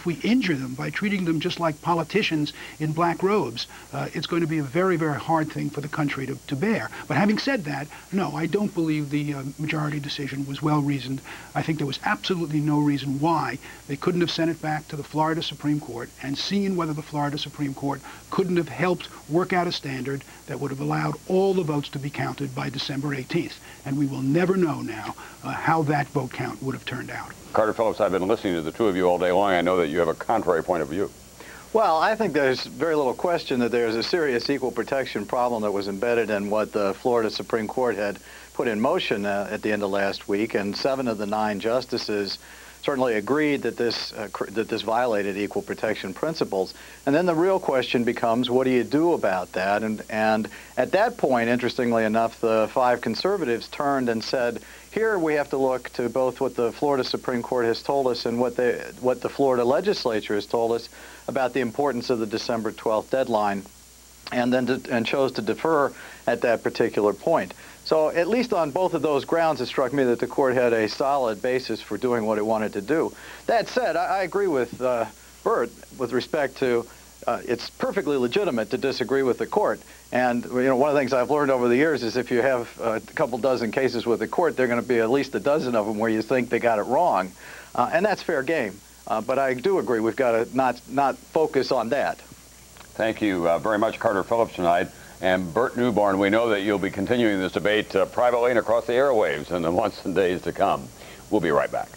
we injure them by treating them just like politicians in black robes, it's going to be a very, very hard thing for the country to bear. But having said that, no, I don't believe the majority decision was well reasoned. I think there was absolutely no reason why they couldn't have sent it back to the Florida Supreme Court and seen whether the Florida Supreme Court couldn't have helped work out a standard that would have allowed all the votes to be counted by December 18th. And we will never know now how that vote count would have turned out. Carter Phillips, I've been listening to the two of you all day long. I know that you have a contrary point of view. Well, I think there's very little question that there's a serious equal protection problem that was embedded in what the Florida Supreme Court had put in motion at the end of last week, and 7 of the 9 justices certainly agreed that this violated equal protection principles. And then the real question becomes, what do you do about that? And at that point, interestingly enough, the 5 conservatives turned and said, here we have to look to both what the Florida Supreme Court has told us and what the Florida legislature has told us about the importance of the December 12th deadline, and chose to defer at that particular point. So at least on both of those grounds, it struck me that the court had a solid basis for doing what it wanted to do. That said, I agree with Burt with respect to it's perfectly legitimate to disagree with the court. And one of the things I've learned over the years is if you have a couple dozen cases with the court, there are going to be at least a dozen of them where you think they got it wrong. And that's fair game. But I do agree we've got to not focus on that. Thank you very much, Carter Phillips, tonight. And Burt Newborn, we know that you'll be continuing this debate privately and across the airwaves in the months and days to come. We'll be right back.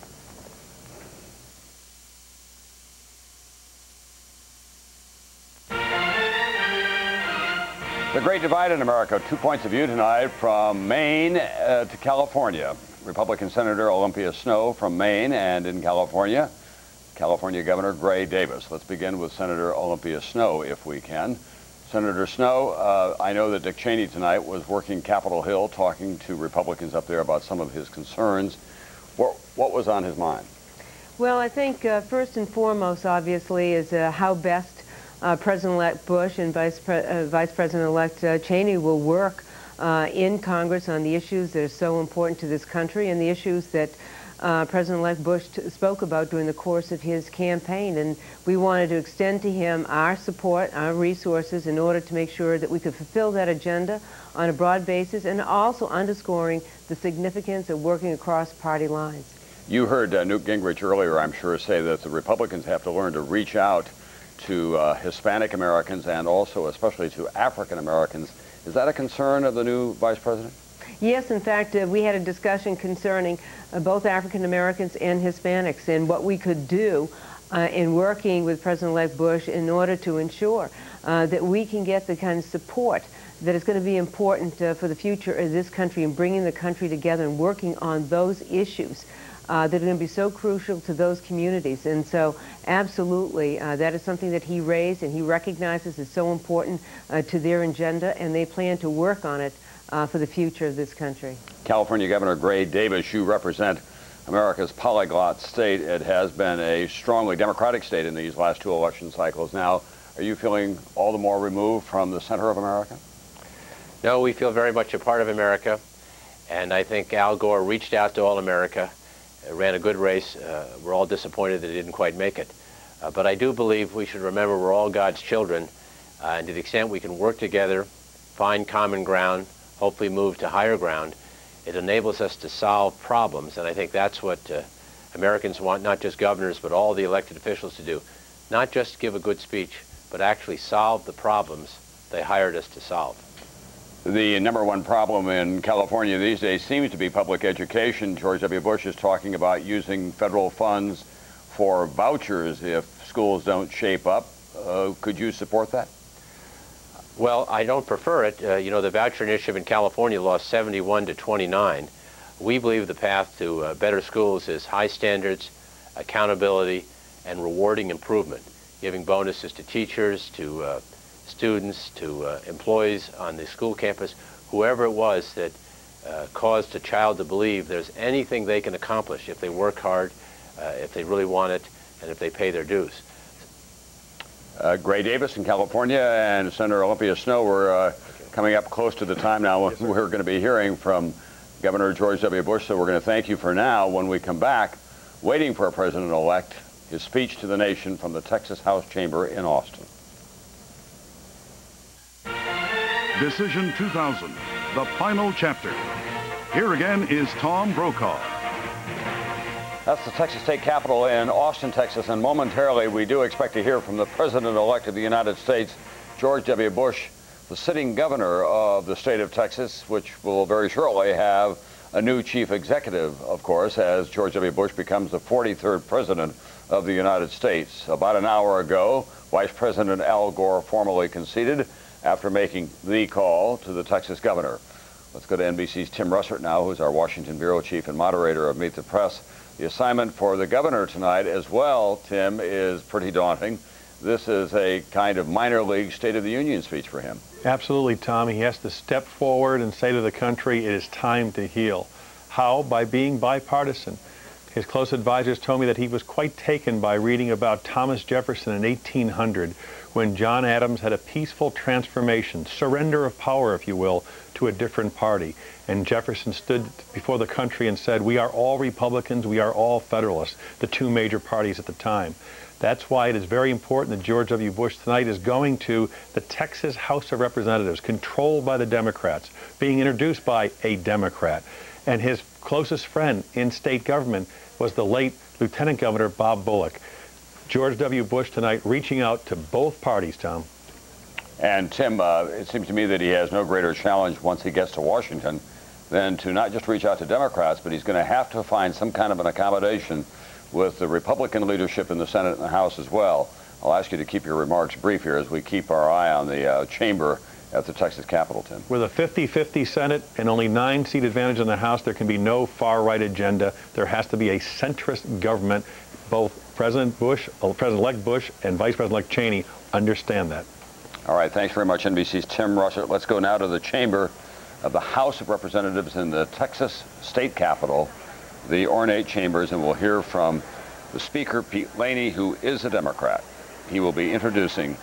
The Great Divide in America, 2 points of view tonight from Maine to California. Republican Senator Olympia Snowe from Maine, and in California, California Governor Gray Davis. Let's begin with Senator Olympia Snowe, if we can. Senator Snowe, I know that Dick Cheney tonight was working Capitol Hill talking to Republicans up there about some of his concerns. What was on his mind? Well, I think first and foremost, obviously, is how best President-elect Bush and Vice President-elect Cheney will work in Congress on the issues that are so important to this country and the issues that President-elect Bush spoke about during the course of his campaign. And we wanted to extend to him our support, our resources, in order to make sure that we could fulfill that agenda on a broad basis, and also underscoring the significance of working across party lines. You heard Newt Gingrich earlier, I'm sure, say that the Republicans have to learn to reach out to Hispanic Americans and also especially to African Americans. Is that a concern of the new Vice President? Yes, in fact, we had a discussion concerning both African Americans and Hispanics and what we could do in working with President-elect Bush in order to ensure that we can get the kind of support that is going to be important for the future of this country and bringing the country together and working on those issues that are going to be so crucial to those communities. And so absolutely, that is something that he raised and he recognizes is so important to their agenda, and they plan to work on it for the future of this country. California Governor Gray Davis, you represent America's polyglot state. It has been a strongly Democratic state in these last 2 election cycles. Now, are you feeling all the more removed from the center of America? No, we feel very much a part of America, and I think Al Gore reached out to all America, ran a good race. We're all disappointed that he didn't quite make it. But I do believe we should remember we're all God's children, and to the extent we can work together, find common ground, hopefully move to higher ground, it enables us to solve problems, and I think that's what Americans want, not just governors, but all the elected officials to do. Not just give a good speech, but actually solve the problems they hired us to solve. The #1 problem in California these days seems to be public education. George W. Bush is talking about using federal funds for vouchers if schools don't shape up. Could you support that? Well, I don't prefer it. You know, the voucher initiative in California lost 71 to 29. We believe the path to better schools is high standards, accountability, and rewarding improvement, giving bonuses to teachers, to students, to employees on the school campus, whoever it was that caused a child to believe there's anything they can accomplish if they work hard, if they really want it, and if they pay their dues. Gray Davis in California and Senator Olympia Snowe, we're coming up close to the time now when we're going to be hearing from Governor George W. Bush, so we're going to thank you for now. When we come back, waiting for a president-elect, his speech to the nation from the Texas House Chamber in Austin. Decision 2000, the final chapter. Here again is Tom Brokaw. That's the Texas State Capitol in Austin, Texas, and momentarily we do expect to hear from the President-elect of the United States, George W. Bush, the sitting governor of the state of Texas, which will very shortly have a new chief executive, of course, as George W. Bush becomes the 43rd president of the United States. About an hour ago, Vice President Al Gore formally conceded after making the call to the Texas governor. Let's go to NBC's Tim Russert now, who's our Washington bureau chief and moderator of Meet the Press. The assignment for the governor tonight as well, Tim, is pretty daunting. This is a kind of minor league State of the Union speech for him. Absolutely, Tom. He has to step forward and say to the country, it is time to heal. How? By being bipartisan. His close advisors told me that he was quite taken by reading about Thomas Jefferson in 1800, when John Adams had a peaceful transformation, surrender of power, if you will, to a different party. And Jefferson stood before the country and said, we are all Republicans, we are all Federalists, the 2 major parties at the time. That's why it is very important that George W. Bush tonight is going to the Texas House of Representatives, controlled by the Democrats, being introduced by a Democrat. And his closest friend in state government was the late Lieutenant Governor Bob Bullock. George W. Bush tonight reaching out to both parties, Tom. And Tim, it seems to me that he has no greater challenge once he gets to Washington than to not just reach out to Democrats, but he's going to have to find some kind of an accommodation with the Republican leadership in the Senate and the House as well. I'll ask you to keep your remarks brief here as we keep our eye on the chamber at the Texas Capitol, Tim. With a 50-50 Senate and only 9-seat advantage in the House, there can be no far-right agenda. There has to be a centrist government. Both President Bush, President-elect Bush, and Vice President-elect Cheney understand that. All right, thanks very much, NBC's Tim Russert. Let's go now to the chamber of the House of Representatives in the Texas State Capitol, the ornate chambers, and we'll hear from the Speaker, Pete Laney, who is a Democrat. He will be introducing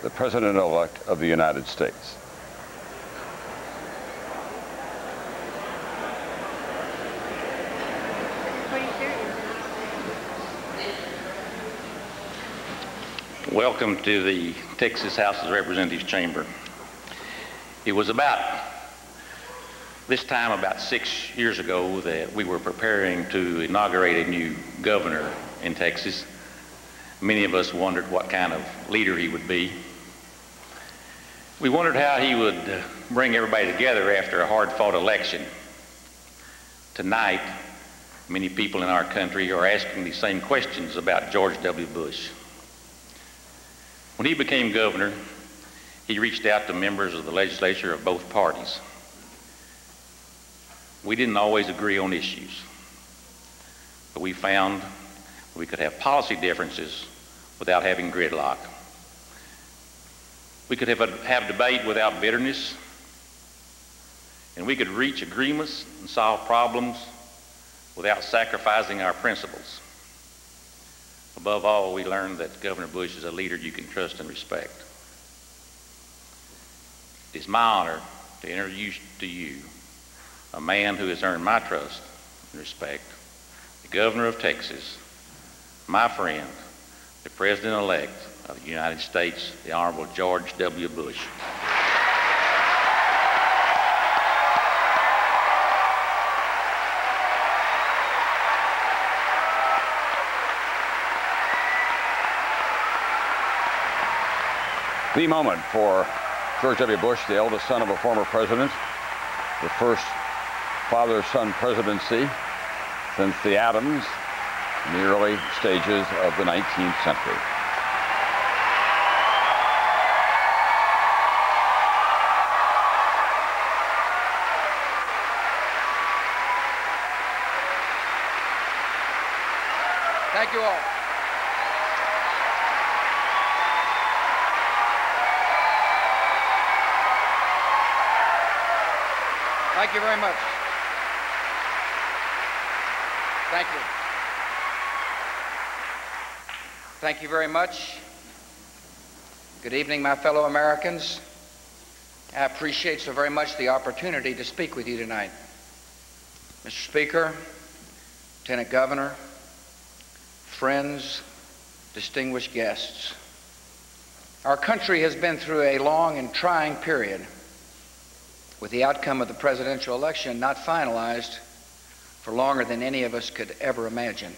the President-elect of the United States. Welcome to the Texas House of Representatives chamber. It was about this time, about 6 years ago, that we were preparing to inaugurate a new governor in Texas. Many of us wondered what kind of leader he would be. We wondered how he would bring everybody together after a hard-fought election. Tonight, many people in our country are asking the same questions about George W. Bush. When he became governor, he reached out to members of the legislature of both parties. We didn't always agree on issues, but we found we could have policy differences without having gridlock. We could have debate without bitterness, and we could reach agreements and solve problems without sacrificing our principles. Above all, we learned that Governor Bush is a leader you can trust and respect. It is my honor to introduce to you a man who has earned my trust and respect, the Governor of Texas, my friend, the President-elect of the United States, the Honorable George W. Bush. The moment for George W. Bush, the eldest son of a former president, the first father-son presidency since the Adams in the early stages of the 19th century. Thank you all. Thank you very much. Thank you. Thank you very much. Good evening, my fellow Americans. I appreciate so very much the opportunity to speak with you tonight. Mr. Speaker, Lieutenant Governor, friends, distinguished guests. Our country has been through a long and trying period, with the outcome of the presidential election not finalized for longer than any of us could ever imagine.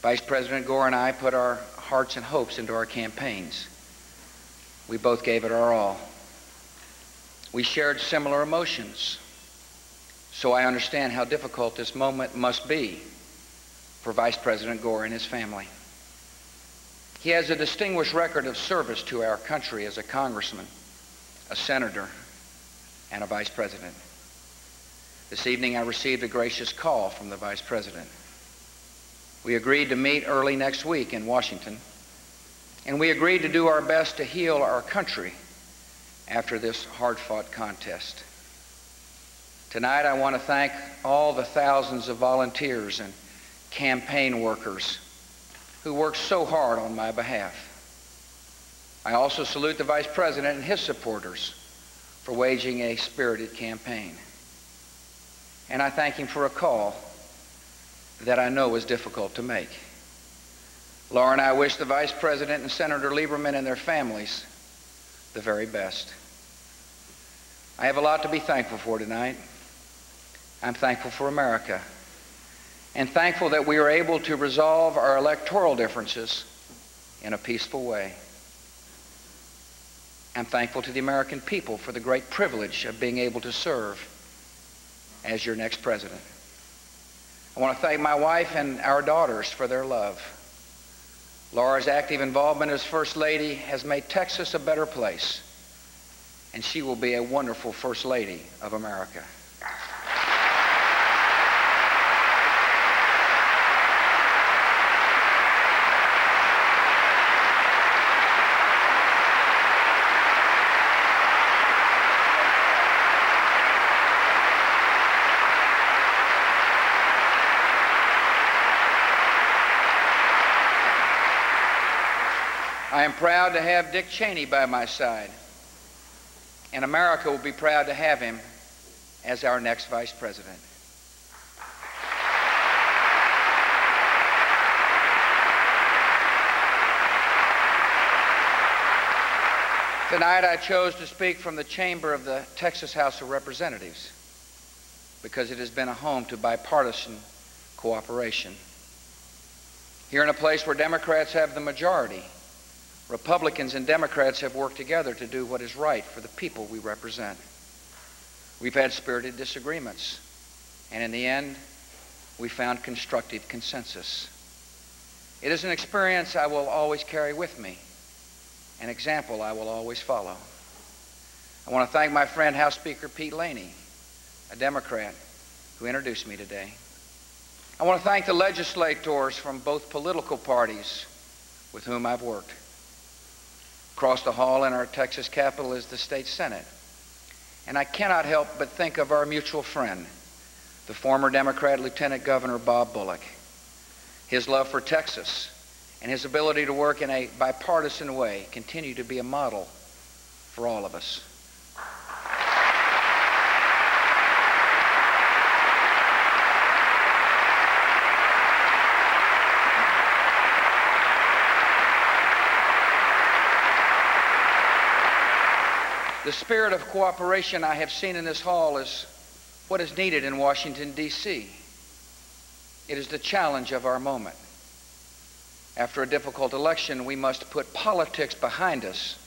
Vice President Gore and I put our hearts and hopes into our campaigns. We both gave it our all. We shared similar emotions, so I understand how difficult this moment must be for Vice President Gore and his family. He has a distinguished record of service to our country as a congressman, a senator, and a vice president. This evening I received a gracious call from the vice president. We agreed to meet early next week in Washington, and we agreed to do our best to heal our country after this hard-fought contest. Tonight I want to thank all the thousands of volunteers and campaign workers who worked so hard on my behalf. I also salute the vice president and his supporters for waging a spirited campaign. And I thank him for a call that I know was difficult to make. Laura and I wish the Vice President and Senator Lieberman and their families the very best. I have a lot to be thankful for tonight. I'm thankful for America, and thankful that we are able to resolve our electoral differences in a peaceful way. I'm thankful to the American people for the great privilege of being able to serve as your next president. I want to thank my wife and our daughters for their love. Laura's active involvement as First Lady has made Texas a better place, and she will be a wonderful First Lady of America. I am proud to have Dick Cheney by my side, and America will be proud to have him as our next vice president. Tonight I chose to speak from the chamber of the Texas House of Representatives because it has been a home to bipartisan cooperation. Here in a place where Democrats have the majority, Republicans and Democrats have worked together to do what is right for the people we represent. We've had spirited disagreements, and in the end, we found constructive consensus. It is an experience I will always carry with me, an example I will always follow. I want to thank my friend House Speaker Pete Laney, a Democrat, who introduced me today. I want to thank the legislators from both political parties with whom I've worked. Across the hall in our Texas Capitol is the state Senate. And I cannot help but think of our mutual friend, the former Democrat Lieutenant Governor Bob Bullock. His love for Texas and his ability to work in a bipartisan way continue to be a model for all of us. The spirit of cooperation I have seen in this hall is what is needed in Washington, D.C. It is the challenge of our moment. After a difficult election, we must put politics behind us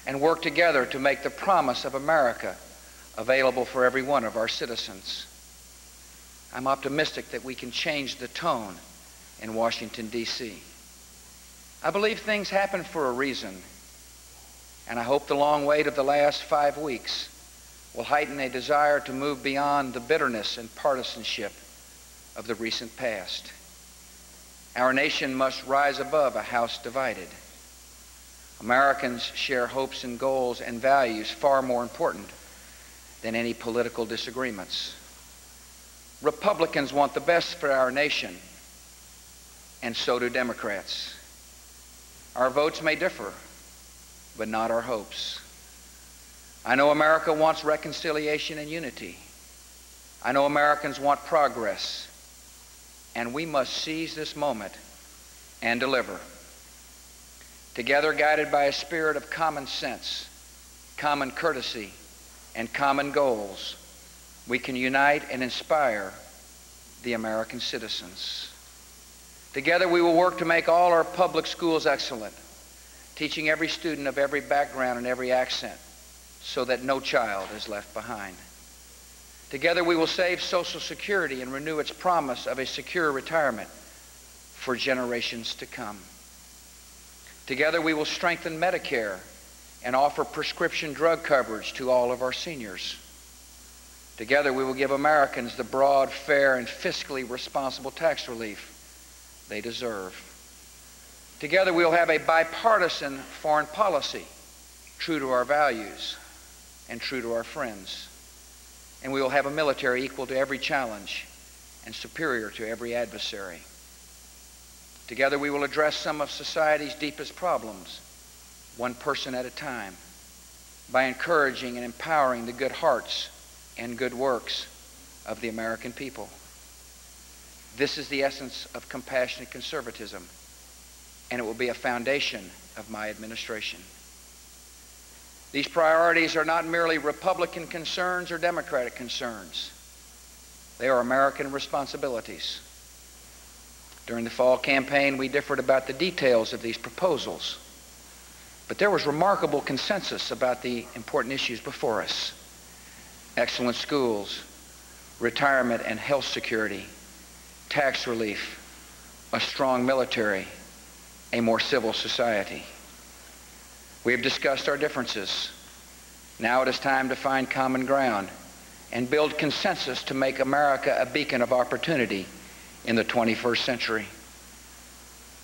and work together to make the promise of America available for every one of our citizens. I'm optimistic that we can change the tone in Washington, D.C. I believe things happen for a reason, and I hope the long wait of the last 5 weeks will heighten a desire to move beyond the bitterness and partisanship of the recent past. Our nation must rise above a house divided. Americans share hopes and goals and values far more important than any political disagreements. Republicans want the best for our nation, and so do Democrats. Our votes may differ, but not our hopes. I know America wants reconciliation and unity. I know Americans want progress, and we must seize this moment and deliver. Together, guided by a spirit of common sense, common courtesy, and common goals, we can unite and inspire the American citizens. Together, we will work to make all our public schools excellent, teaching every student of every background and every accent so that no child is left behind. Together we will save Social Security and renew its promise of a secure retirement for generations to come. Together we will strengthen Medicare and offer prescription drug coverage to all of our seniors. Together we will give Americans the broad, fair, and fiscally responsible tax relief they deserve. Together we will have a bipartisan foreign policy, true to our values and true to our friends. And we will have a military equal to every challenge and superior to every adversary. Together we will address some of society's deepest problems, one person at a time, by encouraging and empowering the good hearts and good works of the American people. This is the essence of compassionate conservatism, and it will be a foundation of my administration. These priorities are not merely Republican concerns or Democratic concerns. They are American responsibilities. During the fall campaign, we differed about the details of these proposals, but there was remarkable consensus about the important issues before us: excellent schools, retirement and health security, tax relief, a strong military, a more civil society. We have discussed our differences. Now it is time to find common ground and build consensus to make America a beacon of opportunity in the 21st century.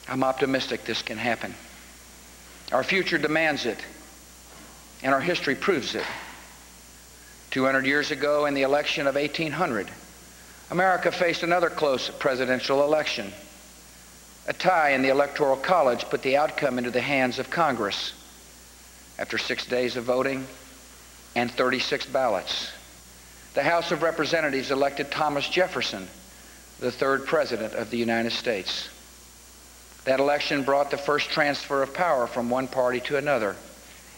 I'm optimistic this can happen. Our future demands it, and our history proves it. 200 years ago, in the election of 1800, America faced another close presidential election. A tie in the Electoral College put the outcome into the hands of Congress. After 6 days of voting and 36 ballots, the House of Representatives elected Thomas Jefferson, the third president of the United States. That election brought the first transfer of power from one party to another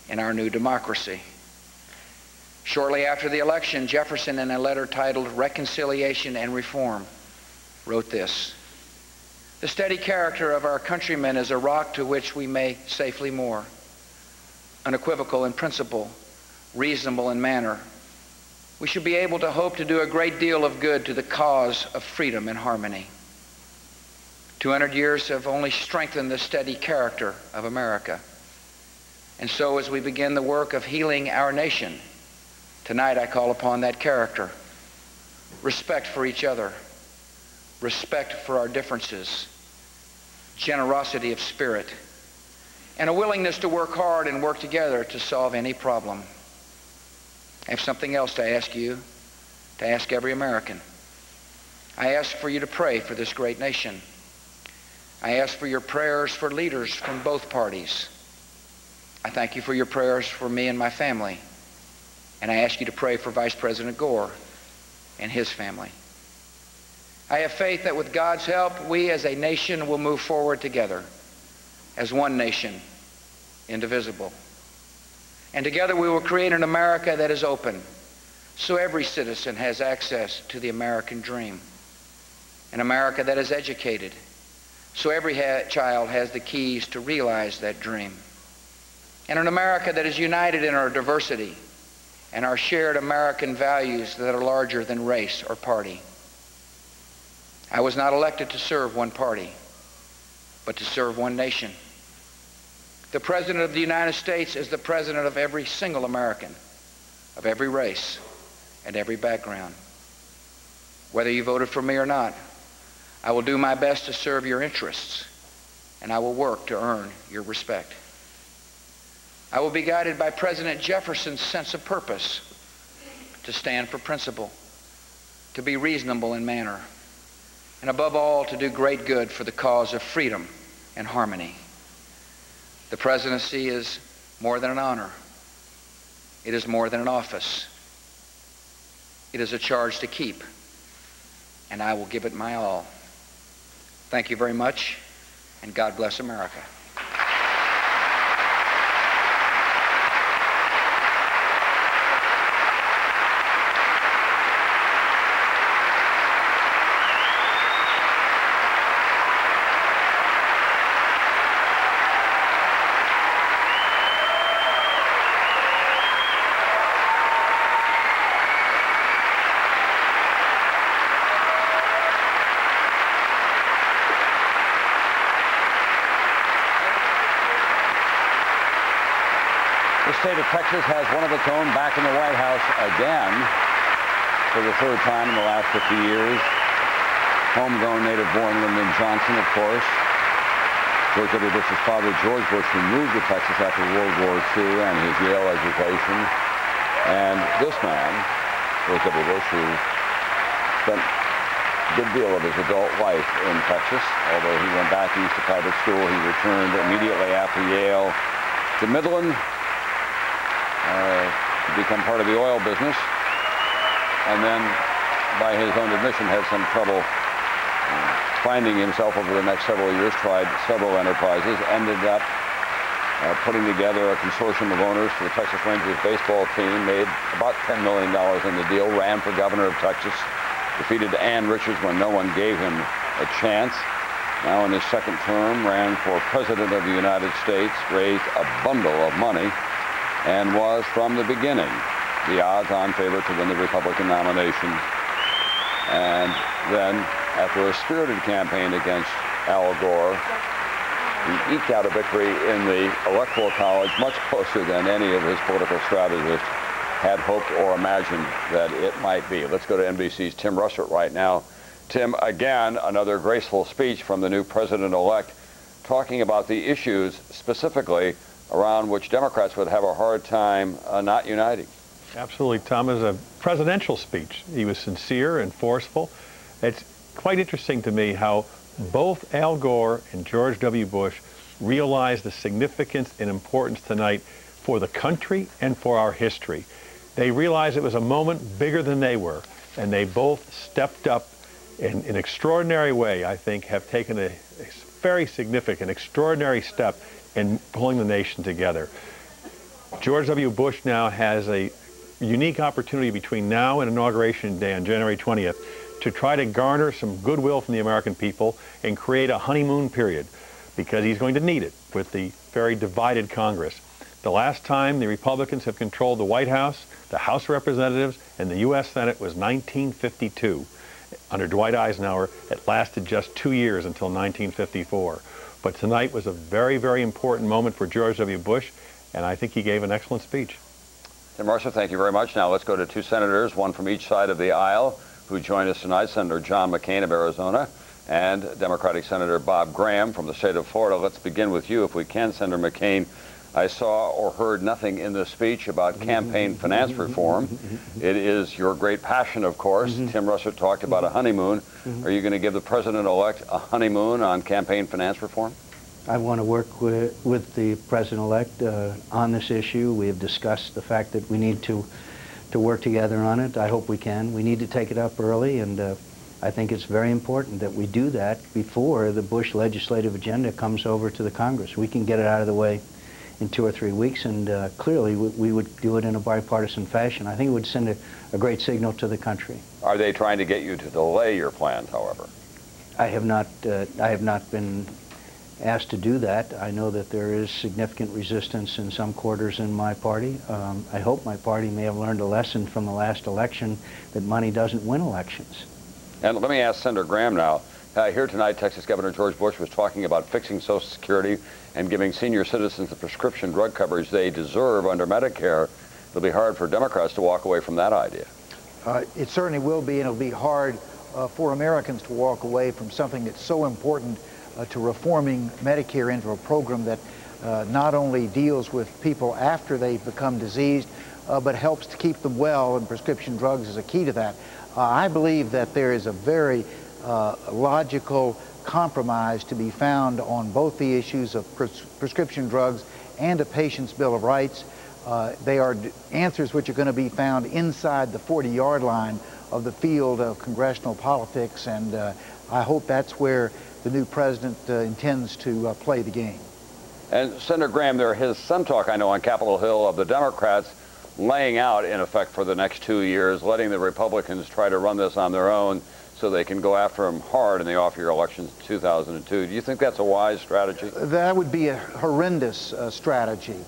in our new democracy. Shortly after the election, Jefferson, in a letter titled Reconciliation and Reform, wrote this: "The steady character of our countrymen is a rock to which we may safely moor. Unequivocal in principle, reasonable in manner, we should be able to hope to do a great deal of good to the cause of freedom and harmony." 200 years have only strengthened the steady character of America. And so as we begin the work of healing our nation, tonight I call upon that character: respect for each other, respect for our differences, generosity of spirit, and a willingness to work hard and work together to solve any problem. I have something else to ask you, to ask every American. I ask for you to pray for this great nation. I ask for your prayers for leaders from both parties. I thank you for your prayers for me and my family. And I ask you to pray for Vice President Gore and his family. I have faith that with God's help, we as a nation will move forward together as one nation, indivisible. And together we will create an America that is open, so every citizen has access to the American dream. An America that is educated, so every child has the keys to realize that dream. And an America that is united in our diversity and our shared American values that are larger than race or party. I was not elected to serve one party, but to serve one nation. The President of the United States is the President of every single American, of every race and every background. Whether you voted for me or not, I will do my best to serve your interests, and I will work to earn your respect. I will be guided by President Jefferson's sense of purpose, to stand for principle, to be reasonable in manner, and above all, to do great good for the cause of freedom and harmony. The presidency is more than an honor. It is more than an office. It is a charge to keep, and I will give it my all. Thank you very much, and God bless America. The state of Texas has one of its own back in the White House again for the third time in the last 50 years. Homegrown native-born Lyndon Johnson, of course. George W. Bush's father, George Bush, who moved to Texas after World War II and his Yale education. And this man, George W. Bush, who spent a good deal of his adult life in Texas. Although he went back east to private school, he returned immediately after Yale to Midland to become part of the oil business, and then, by his own admission, had some trouble finding himself over the next several years, tried several enterprises, ended up putting together a consortium of owners for the Texas Rangers baseball team, made about $10 million in the deal, ran for governor of Texas, defeated Ann Richards when no one gave him a chance. Now in his second term, ran for President of the United States, raised a bundle of money, and was, from the beginning, the odds-on favorite to win the Republican nomination. And then, after a spirited campaign against Al Gore, he eked out a victory in the Electoral College much closer than any of his political strategists had hoped or imagined that it might be. Let's go to NBC's Tim Russert right now. Tim, again, another graceful speech from the new president-elect, talking about the issues specifically around which Democrats would have a hard time not uniting. Absolutely, Tom. It was a presidential speech. He was sincere and forceful. It's quite interesting to me how both Al Gore and George W. Bush realized the significance and importance tonight for the country and for our history. They realized it was a moment bigger than they were, and they both stepped up in an extraordinary way, I think, have taken a very significant, extraordinary step in pulling the nation together. George W. Bush now has a unique opportunity between now and Inauguration Day on January 20th to try to garner some goodwill from the American people and create a honeymoon period, because he's going to need it with the very divided Congress. The last time the Republicans have controlled the White House, the House of Representatives, and the U.S. Senate was 1952. Under Dwight Eisenhower, it lasted just 2 years until 1954. But tonight was a very, very important moment for George W. Bush, and I think he gave an excellent speech. Tim Russert, thank you very much. Now let's go to two senators, one from each side of the aisle, who joined us tonight, Senator John McCain of Arizona and Democratic Senator Bob Graham from the state of Florida. Let's begin with you, if we can, Senator McCain. I saw or heard nothing in the speech about campaign finance reform. It is your great passion, of course. Tim Russert talked about a honeymoon. Are you going to give the president-elect a honeymoon on campaign finance reform? I want to work with the president-elect on this issue. We have discussed the fact that we need to work together on it. I hope we can. We need to take it up early, and I think it's very important that we do that before the Bush legislative agenda comes over to the Congress. We can get it out of the way in 2 or 3 weeks, and clearly we would do it in a bipartisan fashion. I think it would send a great signal to the country. Are they trying to get you to delay your plans, however? I have not been asked to do that. I know that there is significant resistance in some quarters in my party. I hope my party may have learned a lesson from the last election that money doesn't win elections. And let me ask Senator Graham now. Here tonight, Texas Governor George Bush was talking about fixing Social Security and giving senior citizens the prescription drug coverage they deserve under Medicare. It'll be hard for Democrats to walk away from that idea. It certainly will be, and it'll be hard for Americans to walk away from something that's so important to reforming Medicare into a program that not only deals with people after they've become diseased, but helps to keep them well, and prescription drugs is a key to that. I believe that there is a very logical compromise to be found on both the issues of prescription drugs and a patient's Bill of Rights. They are answers which are going to be found inside the 40-yard line of the field of congressional politics, and I hope that's where the new president intends to play the game. And Senator Graham, there is some talk, I know, on Capitol Hill of the Democrats laying out, in effect, for the next 2 years, letting the Republicans try to run this on their own so they can go after them hard in the off-year elections in 2002. Do you think that's a wise strategy? That would be a horrendous strategy.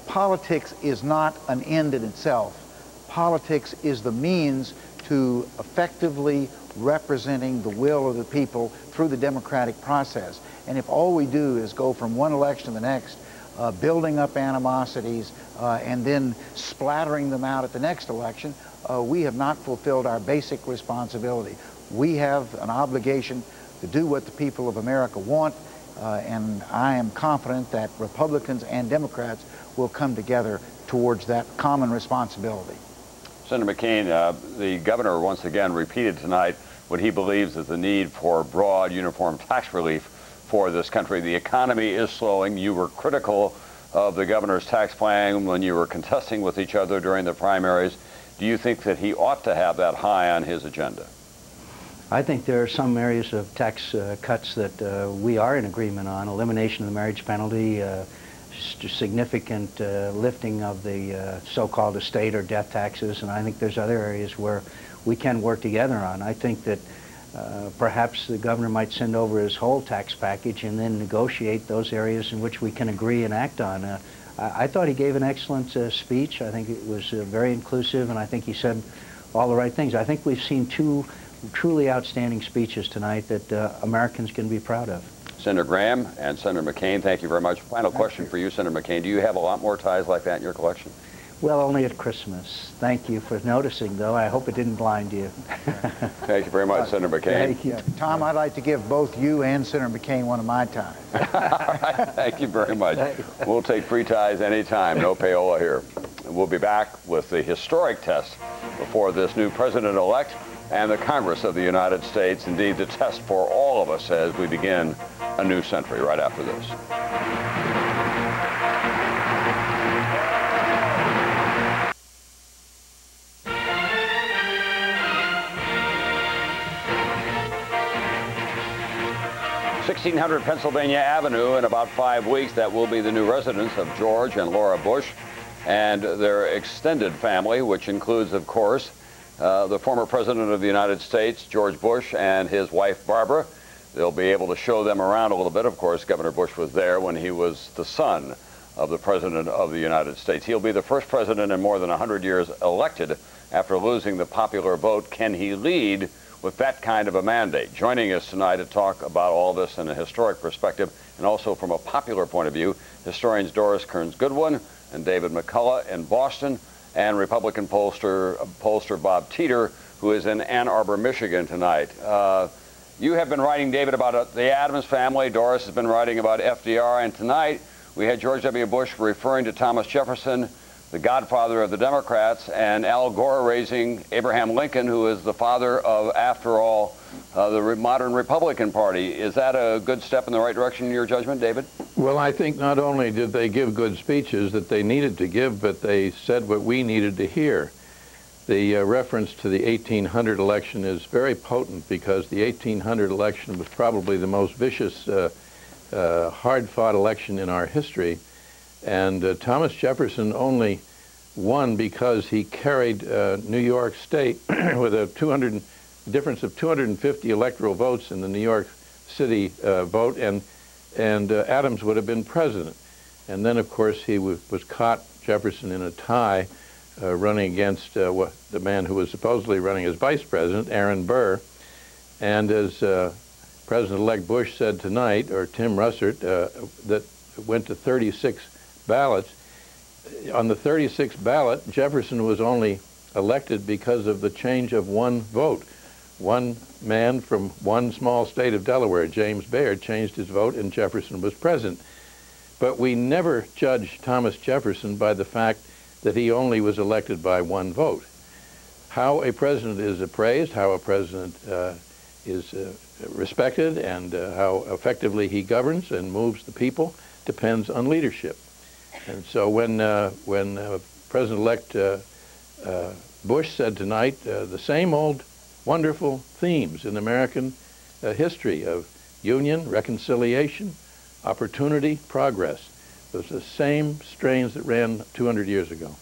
Politics is not an end in itself. Politics is the means to effectively representing the will of the people through the democratic process. And if all we do is go from one election to the next, building up animosities and then splattering them out at the next election, we have not fulfilled our basic responsibility. We have an obligation to do what the people of America want, and I am confident that Republicans and Democrats will come together towards that common responsibility. Senator McCain, the governor once again repeated tonight what he believes is the need for broad, uniform tax relief for this country. The economy is slowing. You were critical of the governor's tax plan when you were contesting with each other during the primaries. Do you think that he ought to have that high on his agenda? I think there are some areas of tax cuts that we are in agreement on. Elimination of the marriage penalty, significant lifting of the so-called estate or death taxes, and I think there's other areas where we can work together on. I think that perhaps the governor might send over his whole tax package and then negotiate those areas in which we can agree and act on. I thought he gave an excellent speech. I think it was very inclusive, and I think he said all the right things. I think we've seen two truly outstanding speeches tonight that Americans can be proud of. Senator Graham and Senator McCain, thank you very much. Final question for you, Senator McCain. Do you have a lot more ties like that in your collection? Well, only at Christmas. Thank you for noticing, though. I hope it didn't blind you. Thank you very much, Senator McCain. Thank you. Tom, I'd like to give both you and Senator McCain one of my ties. All right, thank you very much. We'll take free ties anytime. No payola here. We'll be back with the historic test before this new president-elect and the Congress of the United States. Indeed, the test for all of us as we begin a new century right after this. (1600 Pennsylvania Avenue). In about 5 weeks, that will be the new residence of George and Laura Bush and their extended family, which includes, of course, the former President of the United States, George Bush, and his wife, Barbara. They'll be able to show them around a little bit. Of course, Governor Bush was there when he was the son of the President of the United States. He'll be the first president in more than 100 years elected after losing the popular vote. Can he lead with that kind of a mandate? Joining us tonight to talk about all this in a historic perspective and also from a popular point of view, historians Doris Kearns-Goodwin and David McCullough in Boston, and Republican pollster Bob Teeter, who is in Ann Arbor, Michigan tonight. You have been writing, David, about the Adams family. Doris has been writing about FDR, and tonight We had George W. Bush referring to Thomas Jefferson, the godfather of the Democrats, and Al Gore raising Abraham Lincoln, who is the father of, after all, the modern Republican Party. Is that a good step in the right direction in your judgment, David? Well, I think not only did they give good speeches that they needed to give, but they said what we needed to hear. The reference to the 1800 election is very potent, because the 1800 election was probably the most vicious, hard-fought election in our history. And Thomas Jefferson only won because he carried New York State with a difference of 250 electoral votes in the New York City vote, and Adams would have been president. And then, of course, he was caught, Jefferson, in a tie running against the man who was supposedly running as vice president, Aaron Burr. And as President-elect Bush said tonight, or Tim Russert, that went to 36 ballots. On the 36th ballot, Jefferson was only elected because of the change of one vote. One man from one small state of Delaware, James Baird, changed his vote, and Jefferson was president. But we never judged Thomas Jefferson by the fact that he only was elected by one vote. How a president is appraised, how a president is respected, and how effectively he governs and moves the people depends on leadership. And so when President-elect Bush said tonight the same old wonderful themes in American history of union, reconciliation, opportunity, progress, those are the same strains that ran 200 years ago.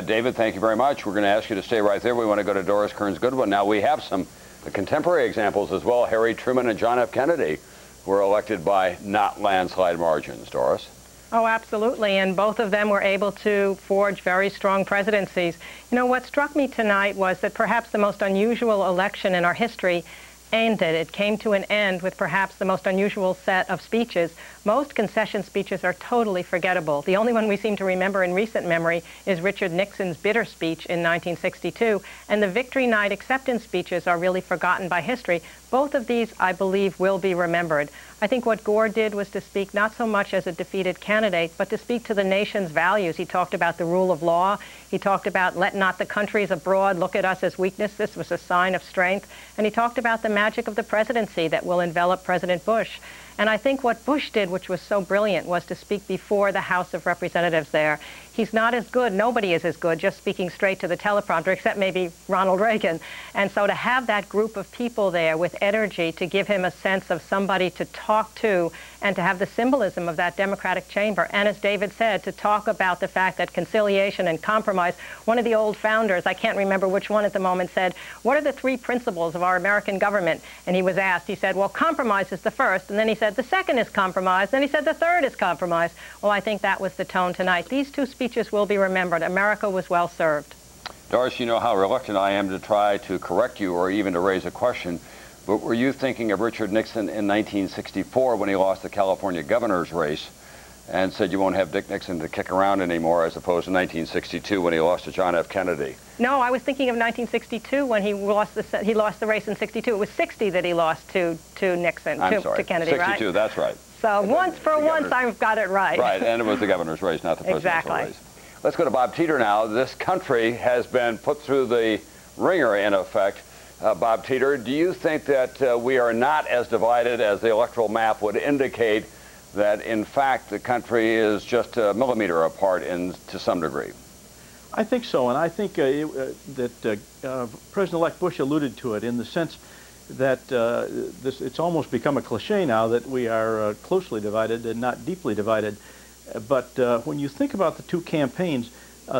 David, thank you very much. We're going to ask you to stay right there. We want to go to Doris Kearns Goodwin. Now, we have some contemporary examples as well. Harry Truman and John F. Kennedy were elected by not landslide margins. Doris? Oh, absolutely, and both of them were able to forge very strong presidencies. You know, what struck me tonight was that perhaps the most unusual election in our history ended. It came to an end with perhaps the most unusual set of speeches. Most concession speeches are totally forgettable. The only one we seem to remember in recent memory is Richard Nixon's bitter speech in 1962, and the victory night acceptance speeches are really forgotten by history. Both of these, I believe, will be remembered. I think what Gore did was to speak not so much as a defeated candidate, but to speak to the nation's values. He talked about the rule of law. He talked about let not the countries abroad look at us as weakness. This was a sign of strength. And he talked about the magic of the presidency that will envelop President Bush. And I think what Bush did, which was so brilliant, was to speak before the House of Representatives there. He's not as good, nobody is as good, just speaking straight to the teleprompter, except maybe Ronald Reagan. And so to have that group of people there with energy to give him a sense of somebody to talk to, and to have the symbolism of that Democratic chamber, and as David said, to talk about the fact that conciliation and compromise, one of the old founders, I can't remember which one at the moment, said, what are the three principles of our American government? And he was asked, he said, well, compromise is the first, and then he said, the second is compromise, then he said, the third is compromise. Well, I think that was the tone tonight. These two speeches will be remembered. America was well served. Doris, you know how reluctant I am to try to correct you or even to raise a question, but were you thinking of Richard Nixon in 1964 when he lost the California governor's race and said you won't have Dick Nixon to kick around anymore, as opposed to 1962 when he lost to John F. Kennedy? No, I was thinking of 1962 when he lost the race in 62. It was 60 that he lost to Nixon, to Kennedy, 62, right? 62, that's right. So once I've got it right. Right, and it was the governor's race, not the presidential race. Let's go to Bob Teeter now. This country has been put through the ringer, in effect. Bob Teeter, do you think that we are not as divided as the electoral map would indicate, that in fact the country is just a millimeter apart to some degree? I think so, and I think that President-elect Bush alluded to it in the sense that it's almost become a cliche now that we are closely divided and not deeply divided. But when you think about the two campaigns,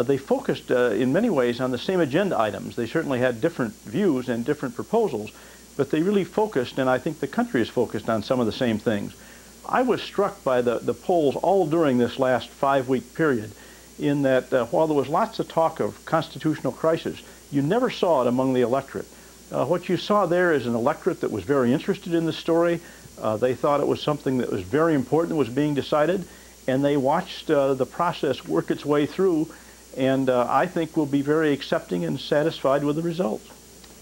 they focused in many ways on the same agenda items. They certainly had different views and different proposals, but they really focused, and I think the country is focused on some of the same things. I was struck by the polls all during this last 5-week period, in that while there was lots of talk of constitutional crisis, you never saw it among the electorate. What you saw there is an electorate that was very interested in the story. They thought it was something that was very important was being decided, and they watched the process work its way through, and I think will be very accepting and satisfied with the results.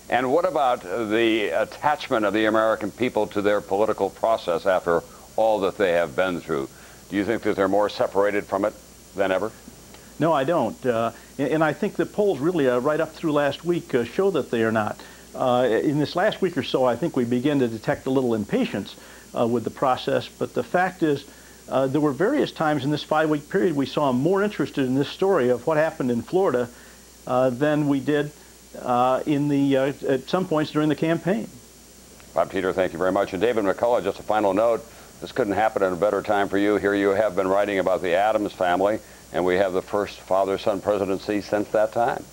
And what about the attachment of the American people to their political process after all that they have been through? Do you think that they're more separated from it than ever? No, I don't. And I think the polls really, right up through last week, show that they are not. In this last week or so, I think we begin to detect a little impatience with the process. But the fact is, there were various times in this 5-week period we saw them more interested in this story of what happened in Florida than we did at some points during the campaign. Bob Teeter, thank you very much. And David McCullough, just a final note, this couldn't happen at a better time for you. Here you have been writing about the Adams family, and we have the first father-son presidency since that time.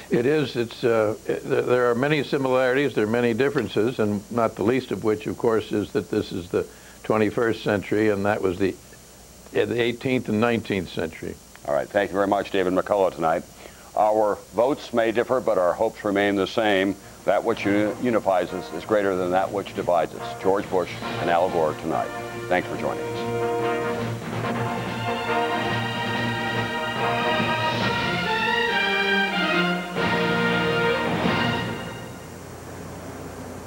It is. There are many similarities, there are many differences, and not the least of which, of course, is that this is the 21st century, and that was the 18th and 19th century. All right. Thank you very much, David McCullough, tonight. Our votes may differ, but our hopes remain the same. That which unifies us is greater than that which divides us. George Bush and Al Gore tonight. Thanks for joining us.